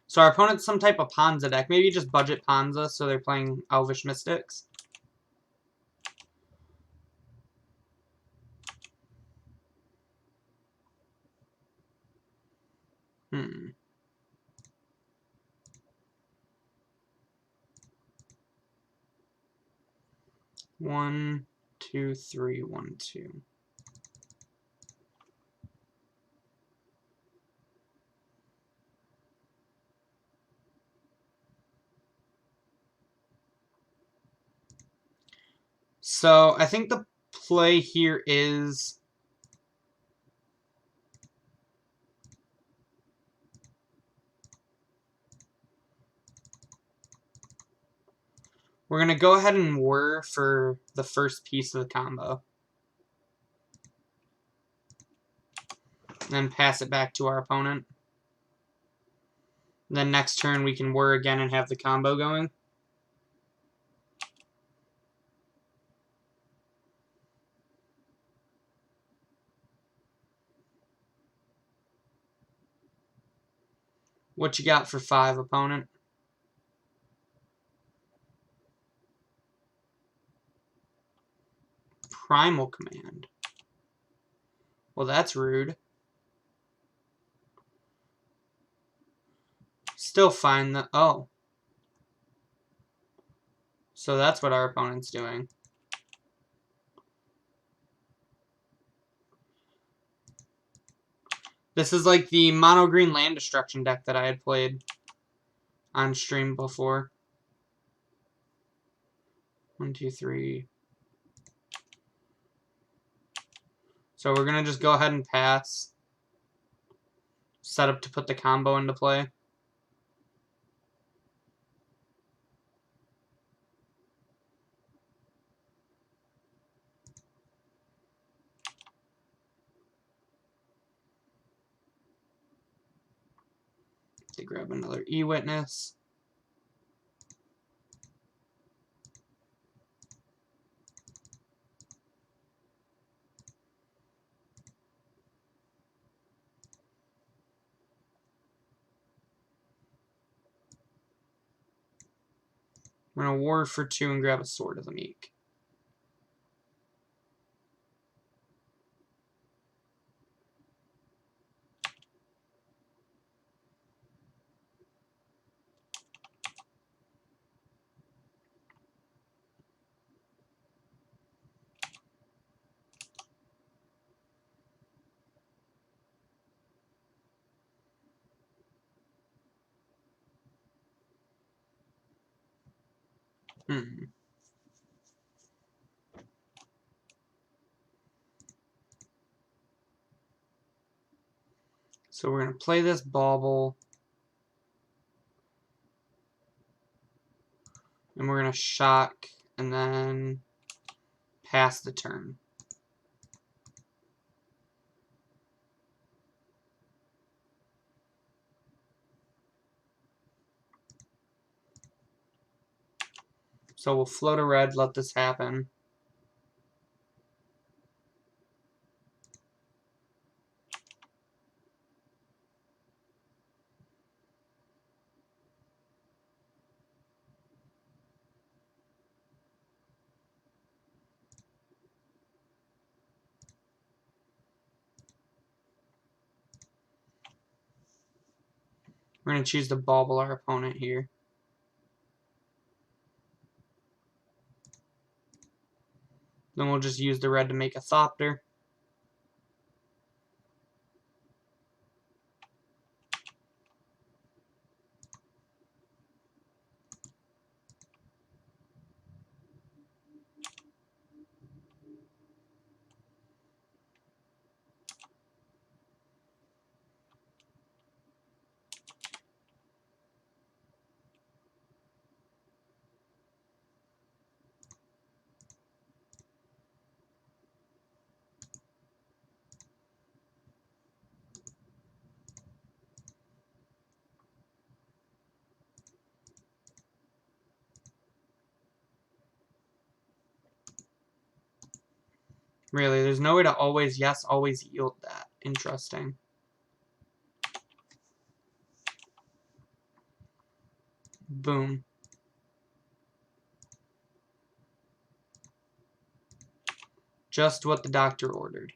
So our opponent's some type of Ponza deck. Maybe just budget Ponza, so they're playing Elvish Mystics. Hmm. One, two, three, 1, 2. So I think the play here is we're going to go ahead and whir for the first piece of the combo. And then pass it back to our opponent. And then next turn we can whir again and have the combo going. What you got for 5, opponent? Primal Command. Well, that's rude. Still fine. Oh. So that's what our opponent's doing. This is like the mono green land destruction deck that I had played on stream before. 1, 2, 3. So we're going to just go ahead and pass. Set up to put the combo into play. To grab another E-Witness. We're going to ward for 2 and grab a Sword of the Meek. So we're going to play this bauble. And we're going to shock and then pass the turn. So we'll float a red, let this happen. We're going to choose to bauble our opponent here. Then we'll just use the red to make a Thopter. Really, there's no way to always yes, always yield that. Interesting. Boom. Just what the doctor ordered.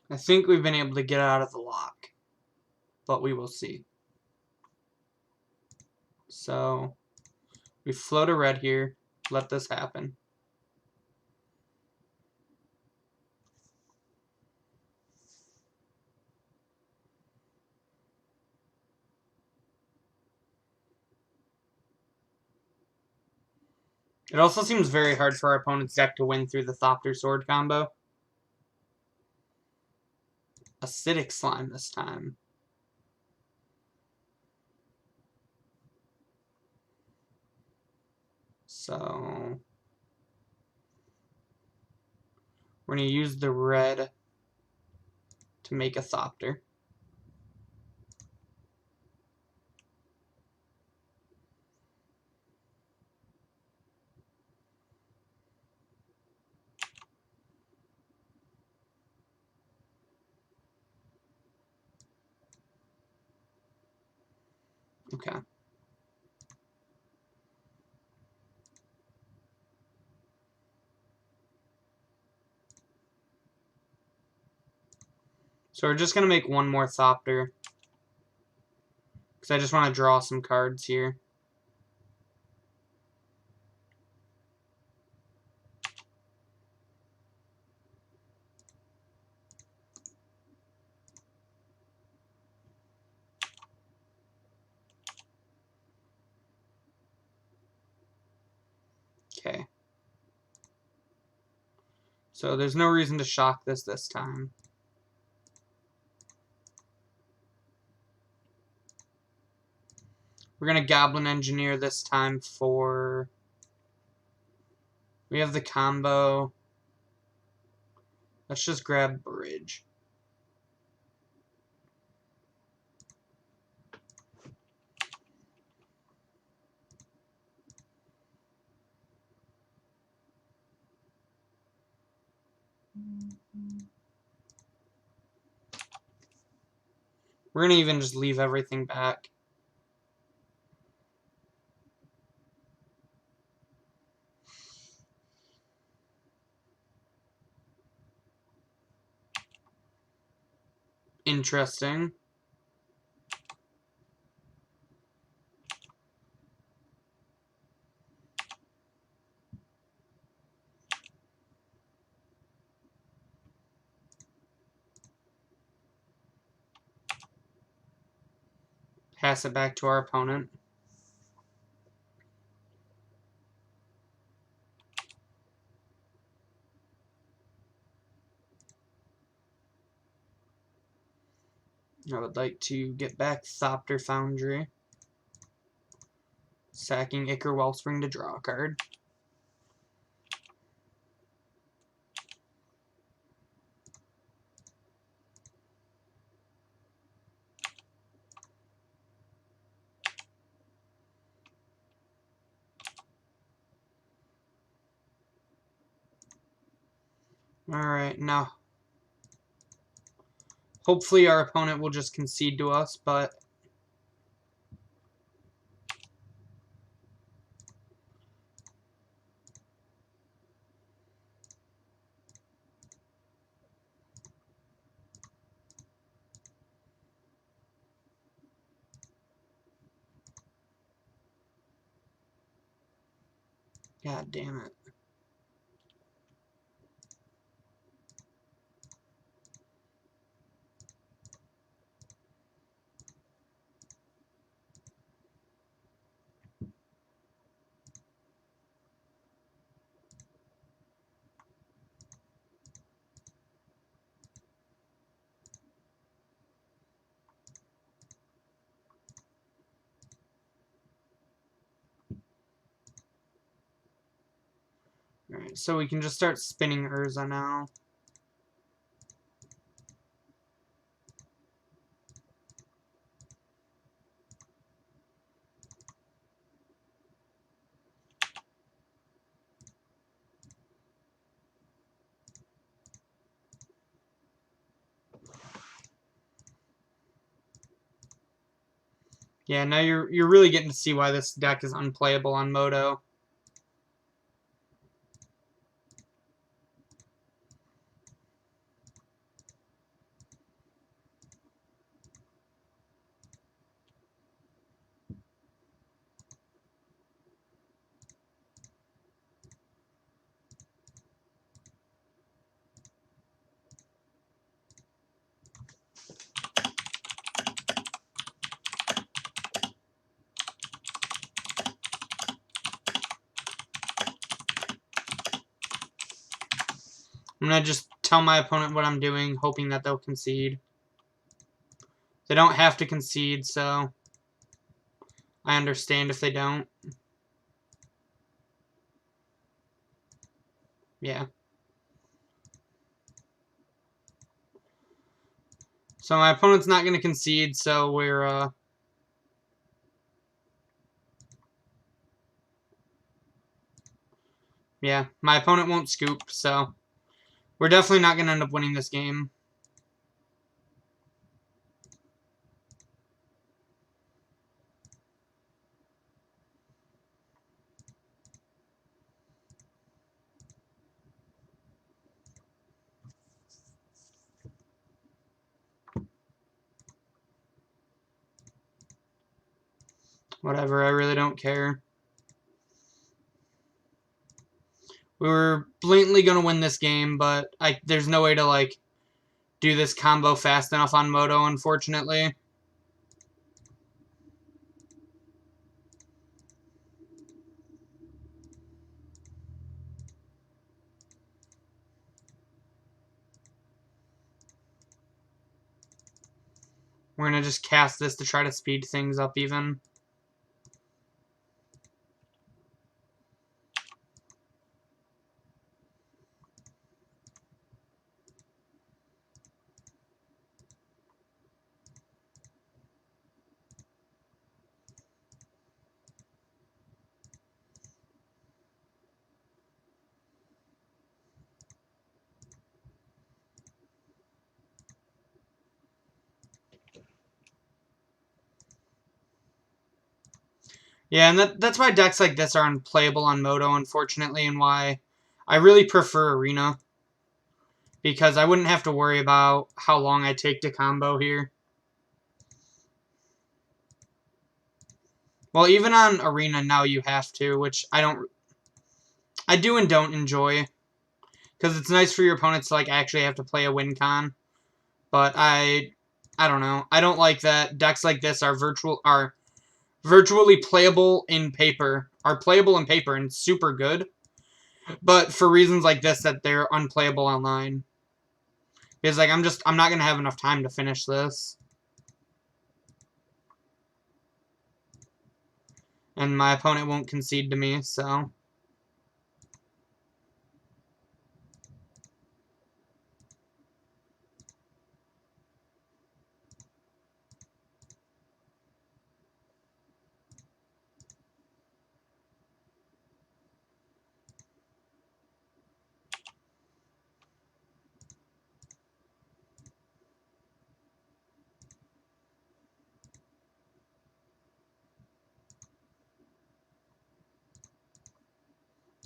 I think we've been able to get out of the lock, but we will see. So we float a red here, let this happen. It also seems very hard for our opponent's deck to win through the Thopter-Sword combo. Acidic Slime this time. So we're going to use the red to make a Thopter. Okay. So we're just going to make one more Thopter, because I just want to draw some cards here. Okay. So there's no reason to shock this time. We're going to Goblin Engineer this time for... We have the combo. Let's just grab Bridge. We're going to even just leave everything back. Interesting. Pass it back to our opponent. I would like to get back Thopter Foundry. Sacking Ichor Wellspring to draw a card. Alright, now hopefully our opponent will just concede to us, but god damn it. Alright, so we can just start spinning Urza now. Yeah, now you're really getting to see why this deck is unplayable on Moto. I'm going to just tell my opponent what I'm doing, hoping that they'll concede. They don't have to concede, so I understand if they don't. Yeah. So my opponent's not going to concede, so we're, yeah, my opponent won't scoop, so we're definitely not going to end up winning this game. Whatever, I really don't care. We were blatantly going to win this game, but there's no way to, like, do this combo fast enough on Moto, unfortunately. We're going to just cast this to try to speed things up even. Yeah, and that's why decks like this are unplayable on Moto, unfortunately, and why I really prefer Arena. Because I wouldn't have to worry about how long I take to combo here. Well, even on Arena now you have to, which I do and don't enjoy. Because it's nice for your opponents to like actually have to play a win con. But I don't know. I don't like that decks like this are virtually playable in paper. Are playable in paper and super good. But for reasons like this that they're unplayable online. Because like I'm not gonna have enough time to finish this. And my opponent won't concede to me, so.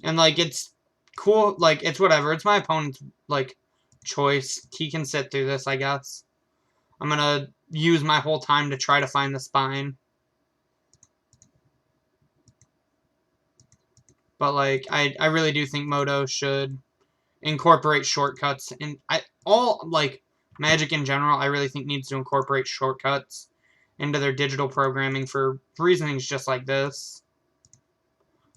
And, like, it's cool. Like, it's whatever. It's my opponent's, like, choice. He can sit through this, I guess. I'm gonna use my whole time to try to find the spine. But, like, I really do think Moto should incorporate shortcuts. And like, Magic in general, I really think needs to incorporate shortcuts into their digital programming for reasonings just like this.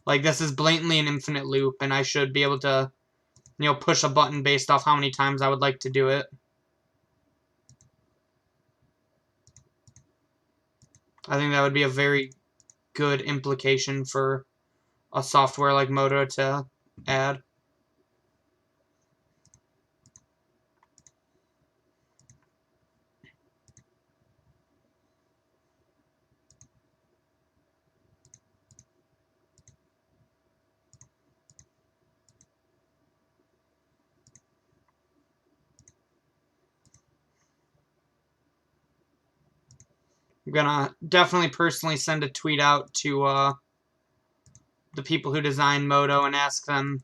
Like, this is blatantly an infinite loop, and I should be able to, push a button based off how many times I would like to do it. I think that would be a very good implication for a software like Moto to add. I'm gonna definitely personally send a tweet out to the people who design Moto and ask them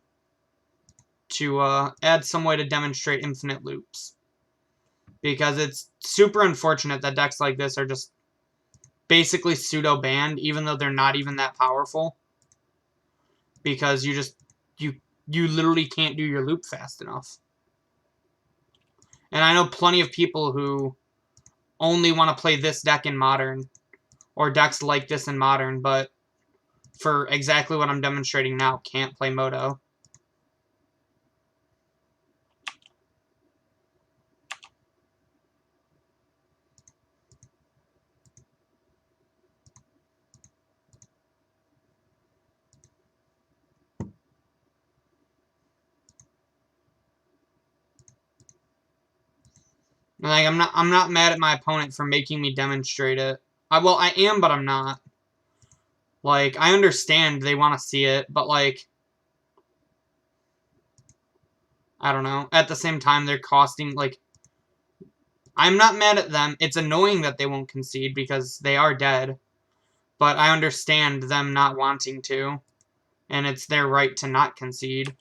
to add some way to demonstrate infinite loops. Because it's super unfortunate that decks like this are just basically pseudo-banned, even though they're not even that powerful. Because you literally can't do your loop fast enough. And I know plenty of people who only want to play this deck in Modern, or decks like this in Modern, but for exactly what I'm demonstrating now, can't play Moto. Like, I'm not mad at my opponent for making me demonstrate it. Well, I am, but I'm not. Like, I understand they want to see it, but, like, I don't know. At the same time, they're costing, like, I'm not mad at them. It's annoying that they won't concede because they are dead. But I understand them not wanting to. And it's their right to not concede.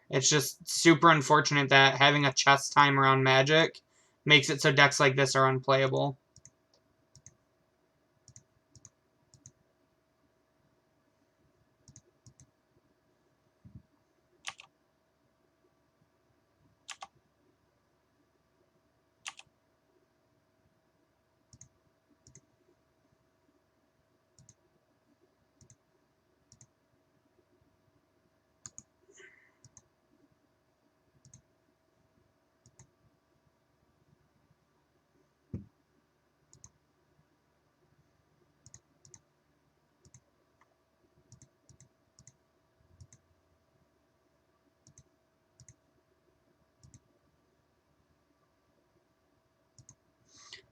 It's just super unfortunate that having a chess time around Magic makes it so decks like this are unplayable.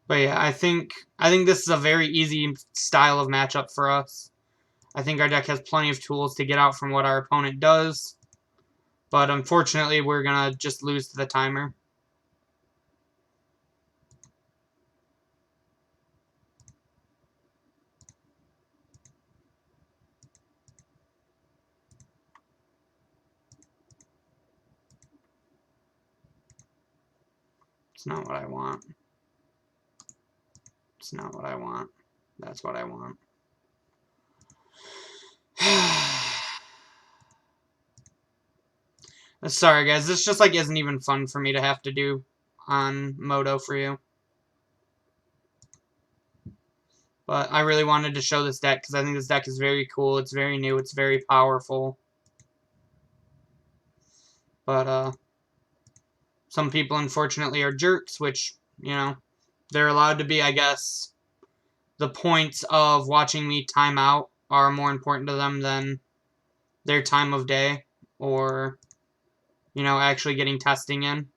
But yeah, I think this is a very easy style of matchup for us. I think our deck has plenty of tools to get out from what our opponent does. But unfortunately, we're going to just lose to the timer. It's not what I want. It's not what I want. That's what I want. Sorry, guys. This just, like, isn't even fun for me to have to do on Moto for you. But I really wanted to show this deck because I think this deck is very cool. It's very new. It's very powerful. But, some people, unfortunately, are jerks, which, you know, they're allowed to be, I guess. The points of watching me time out are more important to them than their time of day or, you know, actually getting testing in.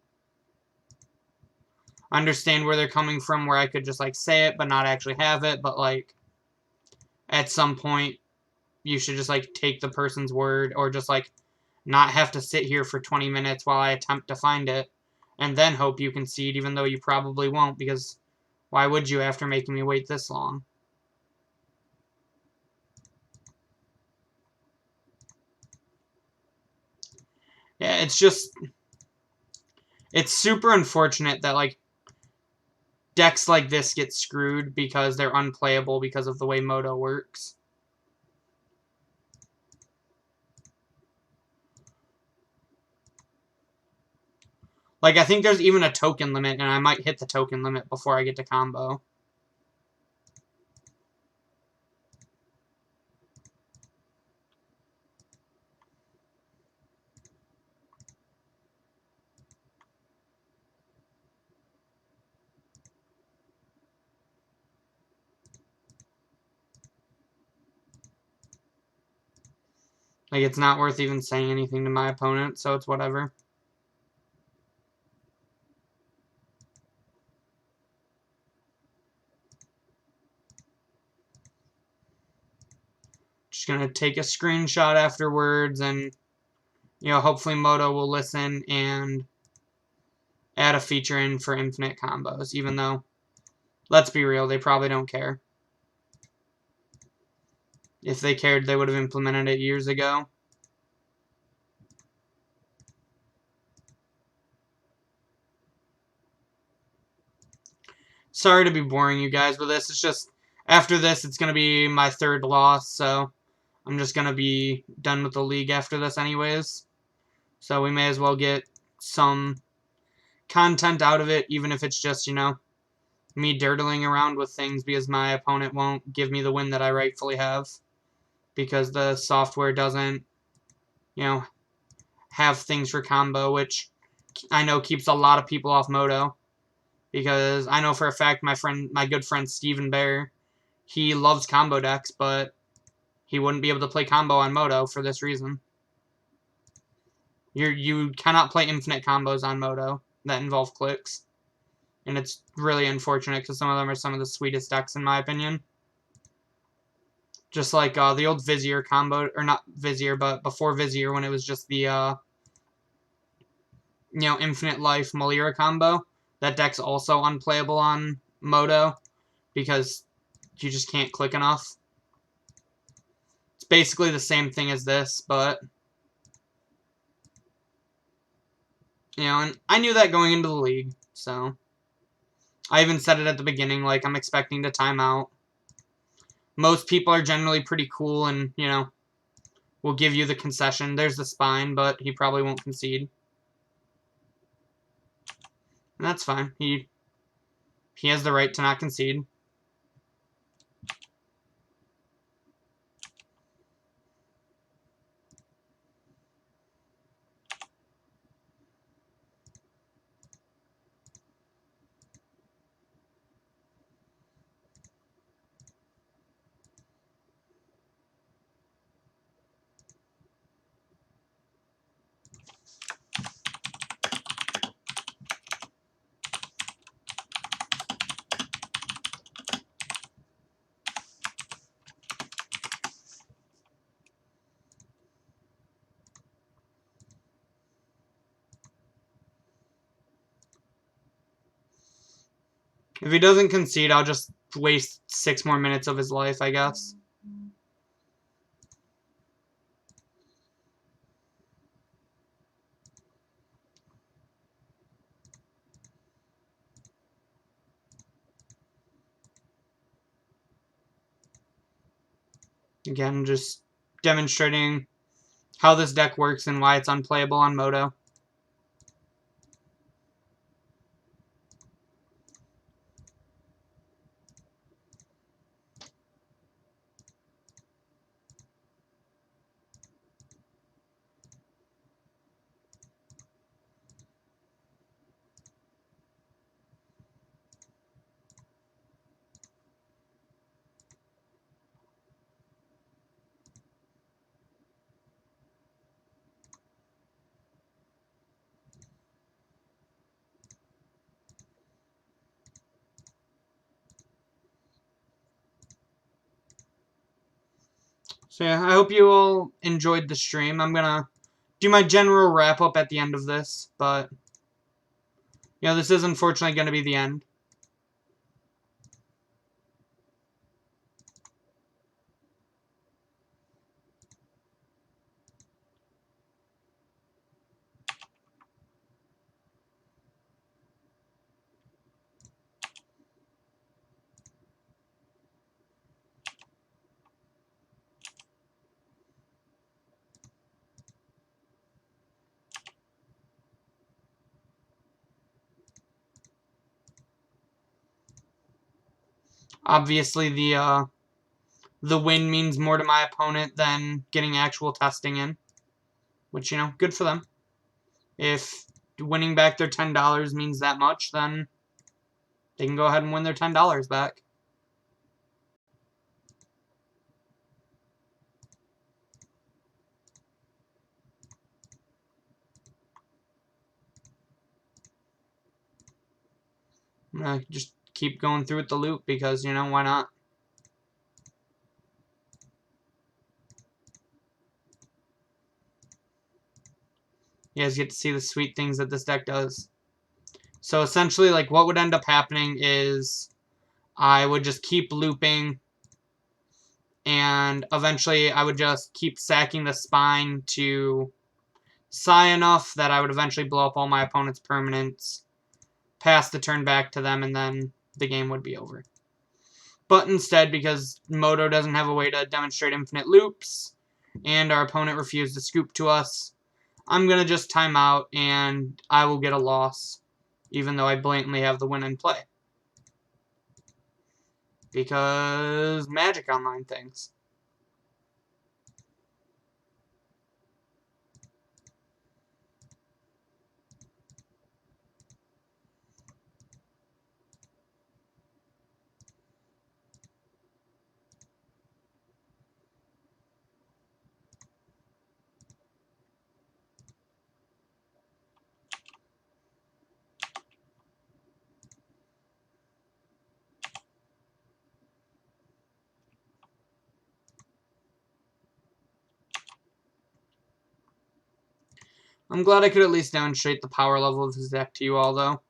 I understand where they're coming from, where I could just, like, say it but not actually have it, but, like, at some point, you should just, like, take the person's word or just, like, not have to sit here for 20 minutes while I attempt to find it and then hope you concede, even though you probably won't, because why would you after making me wait this long? Yeah, it's just... It's super unfortunate that, like, decks like this get screwed because they're unplayable because of the way Moto works. Like, I think there's even a token limit, and I might hit the token limit before I get to combo. Like, it's not worth even saying anything to my opponent, so it's whatever. Just gonna take a screenshot afterwards, and, you know, hopefully Moto will listen and add a feature in for infinite combos, even though, let's be real, they probably don't care. If they cared, they would have implemented it years ago. Sorry to be boring you guys with this. It's just, after this, it's going to be my third loss, so I'm just going to be done with the league after this anyways. So we may as well get some content out of it, even if it's just, you know, me dirtling around with things because my opponent won't give me the win that I rightfully have. Because the software doesn't, you know, have things for combo, which I know keeps a lot of people off Moto. Because I know for a fact my good friend Steven Bear, he loves combo decks, but he wouldn't be able to play combo on Moto for this reason. You cannot play infinite combos on Moto that involve clicks. And it's really unfortunate because some of them are some of the sweetest decks in my opinion. Just like the old Vizier combo, or not Vizier, but before Vizier when it was just the, you know, Infinite Life Malira combo. That deck's also unplayable on Moto because you just can't click enough. It's basically the same thing as this, but, you know, and I knew that going into the league, so I even said it at the beginning, like, I'm expecting to time out. Most people are generally pretty cool and, you know, will give you the concession. There's the spine, but he probably won't concede. And that's fine. He has the right to not concede. If he doesn't concede, I'll just waste 6 more minutes of his life, I guess. Again, just demonstrating how this deck works and why it's unplayable on Moto. So yeah, I hope you all enjoyed the stream. I'm gonna do my general wrap up at the end of this, but you know, this is unfortunately gonna be the end. Obviously, the win means more to my opponent than getting actual testing in, which, you know, good for them. If winning back their $10 means that much, then they can go ahead and win their $10 back. I'm gonna just keep going through with the loop because, you know, why not? You guys get to see the sweet things that this deck does. So essentially, like, what would end up happening is I would just keep looping, and eventually I would just keep sacking the spine to psi enough that I would eventually blow up all my opponent's permanents, pass the turn back to them, and then the game would be over. But instead, because Moto doesn't have a way to demonstrate infinite loops, and our opponent refused to scoop to us, I'm going to just time out, and I will get a loss, even though I blatantly have the win in play. Because Magic Online things. I'm glad I could at least demonstrate the power level of his deck to you all, though.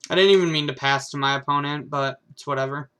I didn't even mean to pass to my opponent, but it's whatever.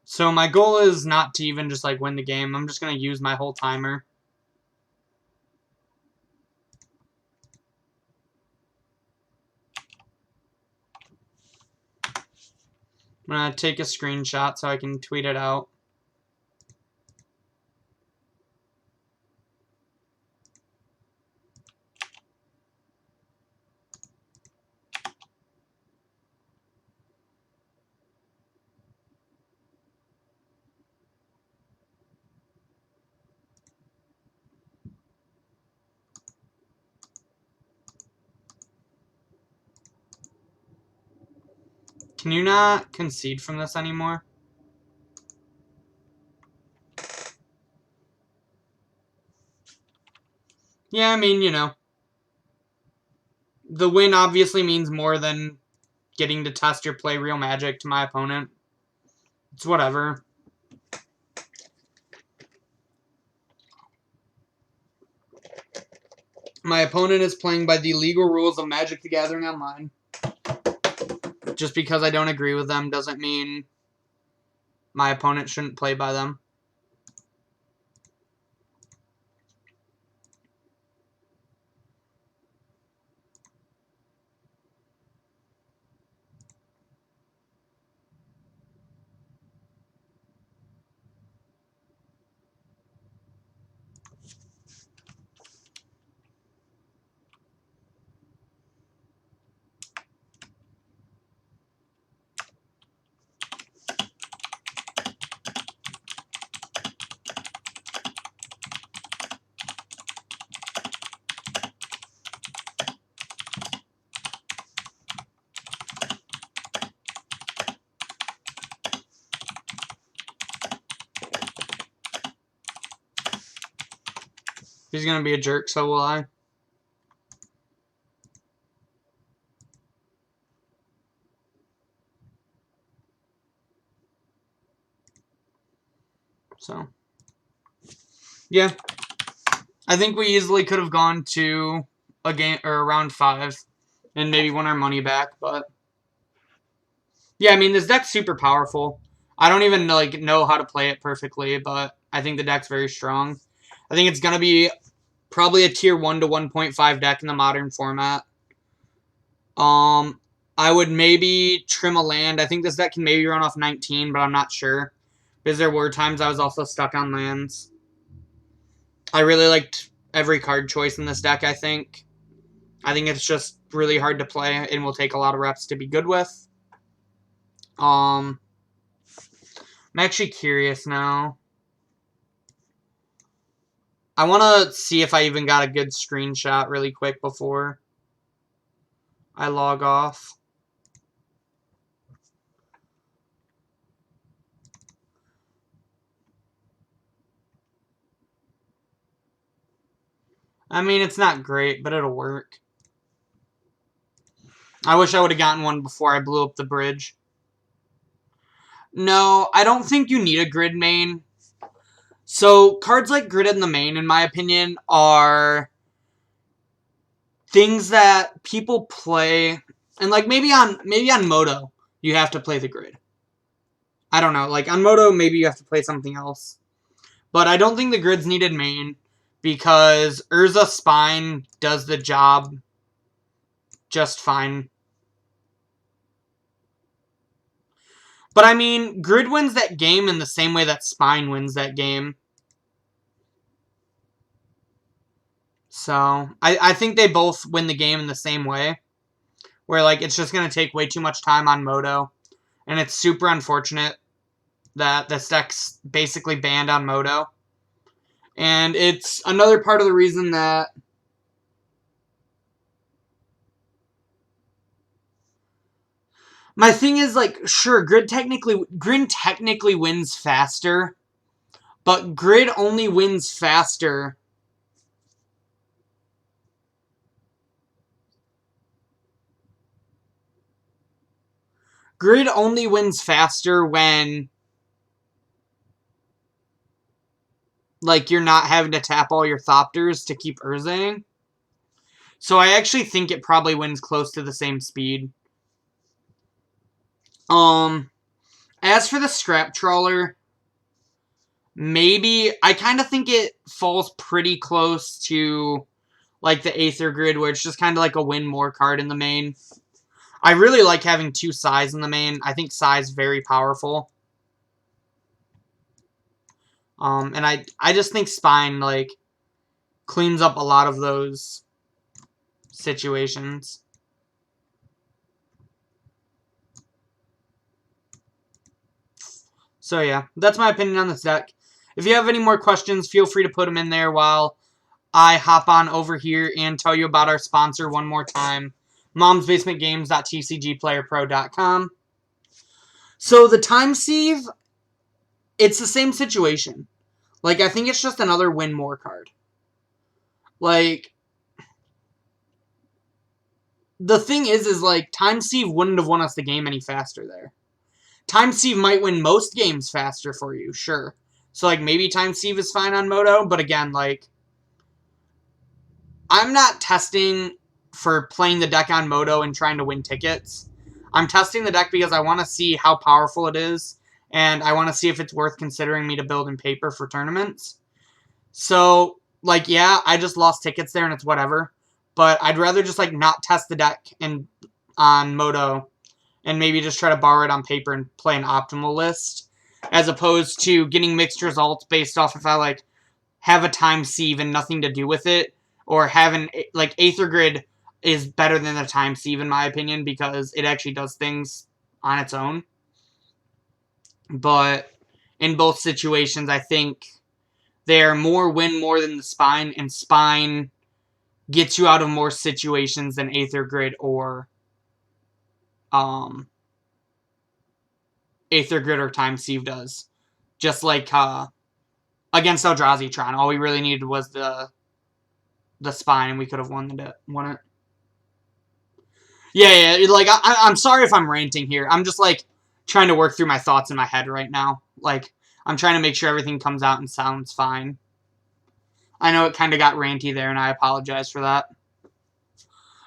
So my goal is not to even just like win the game. I'm just going to use my whole timer. I'm going to take a screenshot so I can tweet it out. Can you not concede from this anymore? Yeah, I mean, you know. The win obviously means more than getting to test your play real Magic to my opponent. It's whatever. My opponent is playing by the legal rules of Magic the Gathering Online. Just because I don't agree with them doesn't mean my opponent shouldn't play by them. He's going to be a jerk, so will I. So, yeah. I think we easily could have gone to a game or round 5 and maybe won our money back, but yeah, I mean, this deck's super powerful. I don't even know how to play it perfectly, but I think the deck's very strong. I think it's going to be probably a tier 1 to 1.5 deck in the modern format. I would maybe trim a land. I think this deck can maybe run off 19, but I'm not sure. Because there were times I was also stuck on lands. I really liked every card choice in this deck, I think. I think it's just really hard to play and will take a lot of reps to be good with. I'm actually curious now. I want to see if I even got a good screenshot really quick before I log off. I mean, it's not great, but it'll work. I wish I would have gotten one before I blew up the bridge. No, I don't think you need a grid main. So, cards like Grid in the main, in my opinion, are things that people play, and like maybe on Moto, you have to play the grid. I don't know, like on Moto, maybe you have to play something else. But I don't think the grid's needed main, because Urza Spine does the job just fine. But I mean, grid wins that game in the same way that Spine wins that game. So, I think they both win the game in the same way. Where, like, it's just going to take way too much time on Moto. And it's super unfortunate that this deck's basically banned on Moto. And it's another part of the reason that my thing is, like, sure, Grid technically wins faster, but Grid only wins faster Grid only wins faster when, like, you're not having to tap all your Thopters to keep Urzaing. So I actually think it probably wins close to the same speed. As for the Scrap Trawler, maybe, I kind of think it falls pretty close to, like, the Aether Grid, where it's just kind of like a win more card in the main. I really like having 2 Sais in the main. I think Sai's very powerful. And I just think Spine, like, cleans up a lot of those situations. So yeah, that's my opinion on this deck. If you have any more questions, feel free to put them in there while I hop on over here and tell you about our sponsor one more time, momsbasementgames.tcgplayerpro.com. So the Time Sieve, it's the same situation. Like, I think it's just another win more card. Like, the thing is like, Time Sieve wouldn't have won us the game any faster there. Time Sieve might win most games faster for you, sure. So, like, maybe Time Sieve is fine on Moto, but again, like, I'm not testing for playing the deck on Moto and trying to win tickets. I'm testing the deck because I want to see how powerful it is, and I want to see if it's worth considering me to build in paper for tournaments. So, like, yeah, I just lost tickets there and it's whatever. But I'd rather just, like, not test the deck on Moto and maybe just try to borrow it on paper and play an optimal list, as opposed to getting mixed results based off if I, like, have a Time Sieve and nothing to do with it, or having, like, Aether Grid is better than the Time Sieve in my opinion because it actually does things on its own. But in both situations, I think they are win more than the Spine, and Spine gets you out of more situations than Aether Grid or Aether Grid or Time Sieve does. Just like against Eldrazi-Tron, all we really needed was the Spine, and we could have won it. Yeah, like, I'm sorry if I'm ranting here. I'm just, like, trying to work through my thoughts in my head right now. Like, I'm trying to make sure everything comes out and sounds fine. I know it kind of got ranty there, and I apologize for that.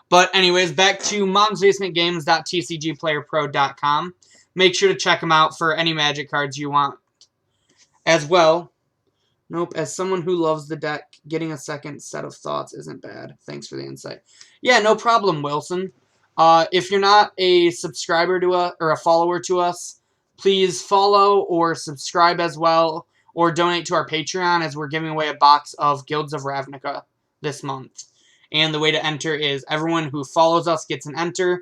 But anyways, back to momsbasementgames.tcgplayerpro.com. Make sure to check them out for any Magic cards you want as well. Nope, as someone who loves the deck, getting a second set of thoughts isn't bad. Thanks for the insight. Yeah, no problem, Wilson. If you're not a subscriber to us or a follower to us, please follow or subscribe as well, or donate to our Patreon, as we're giving away a box of Guilds of Ravnica this month. And the way to enter is everyone who follows us gets an entry.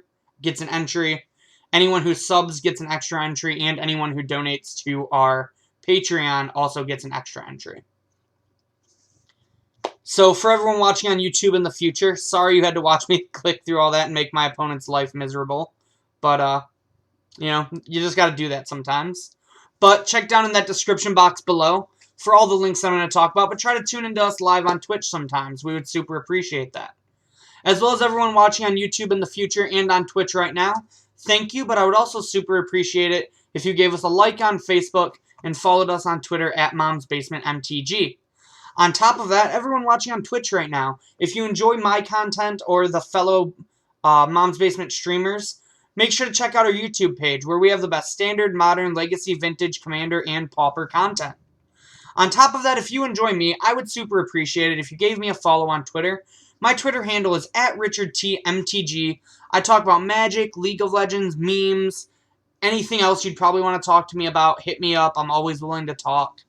Anyone who subs gets an extra entry, and anyone who donates to our Patreon also gets an extra entry. So for everyone watching on YouTube in the future, sorry you had to watch me click through all that and make my opponent's life miserable. But, you know, you just got to do that sometimes. But check down in that description box below for all the links I'm going to talk about. But try to tune into us live on Twitch sometimes. We would super appreciate that. As well as everyone watching on YouTube in the future and on Twitch right now, thank you. But I would also super appreciate it if you gave us a like on Facebook and followed us on Twitter at MomsBasementMTG. On top of that, everyone watching on Twitch right now, if you enjoy my content or the fellow Mom's Basement streamers, make sure to check out our YouTube page, where we have the best standard, modern, legacy, vintage, commander, and pauper content. On top of that, if you enjoy me, I would super appreciate it if you gave me a follow on Twitter. My Twitter handle is @RichardTMTG. I talk about Magic, League of Legends, memes, anything else you'd probably want to talk to me about. Hit me up. I'm always willing to talk.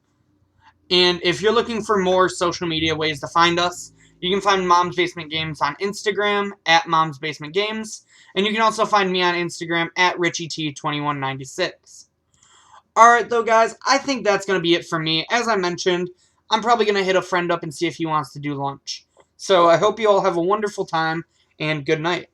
And if you're looking for more social media ways to find us, you can find Mom's Basement Games on Instagram @MomsBasementGames. And you can also find me on Instagram @RichieT2196. Alright though, guys, I think that's going to be it for me. As I mentioned, I'm probably going to hit a friend up and see if he wants to do lunch. So I hope you all have a wonderful time, and good night.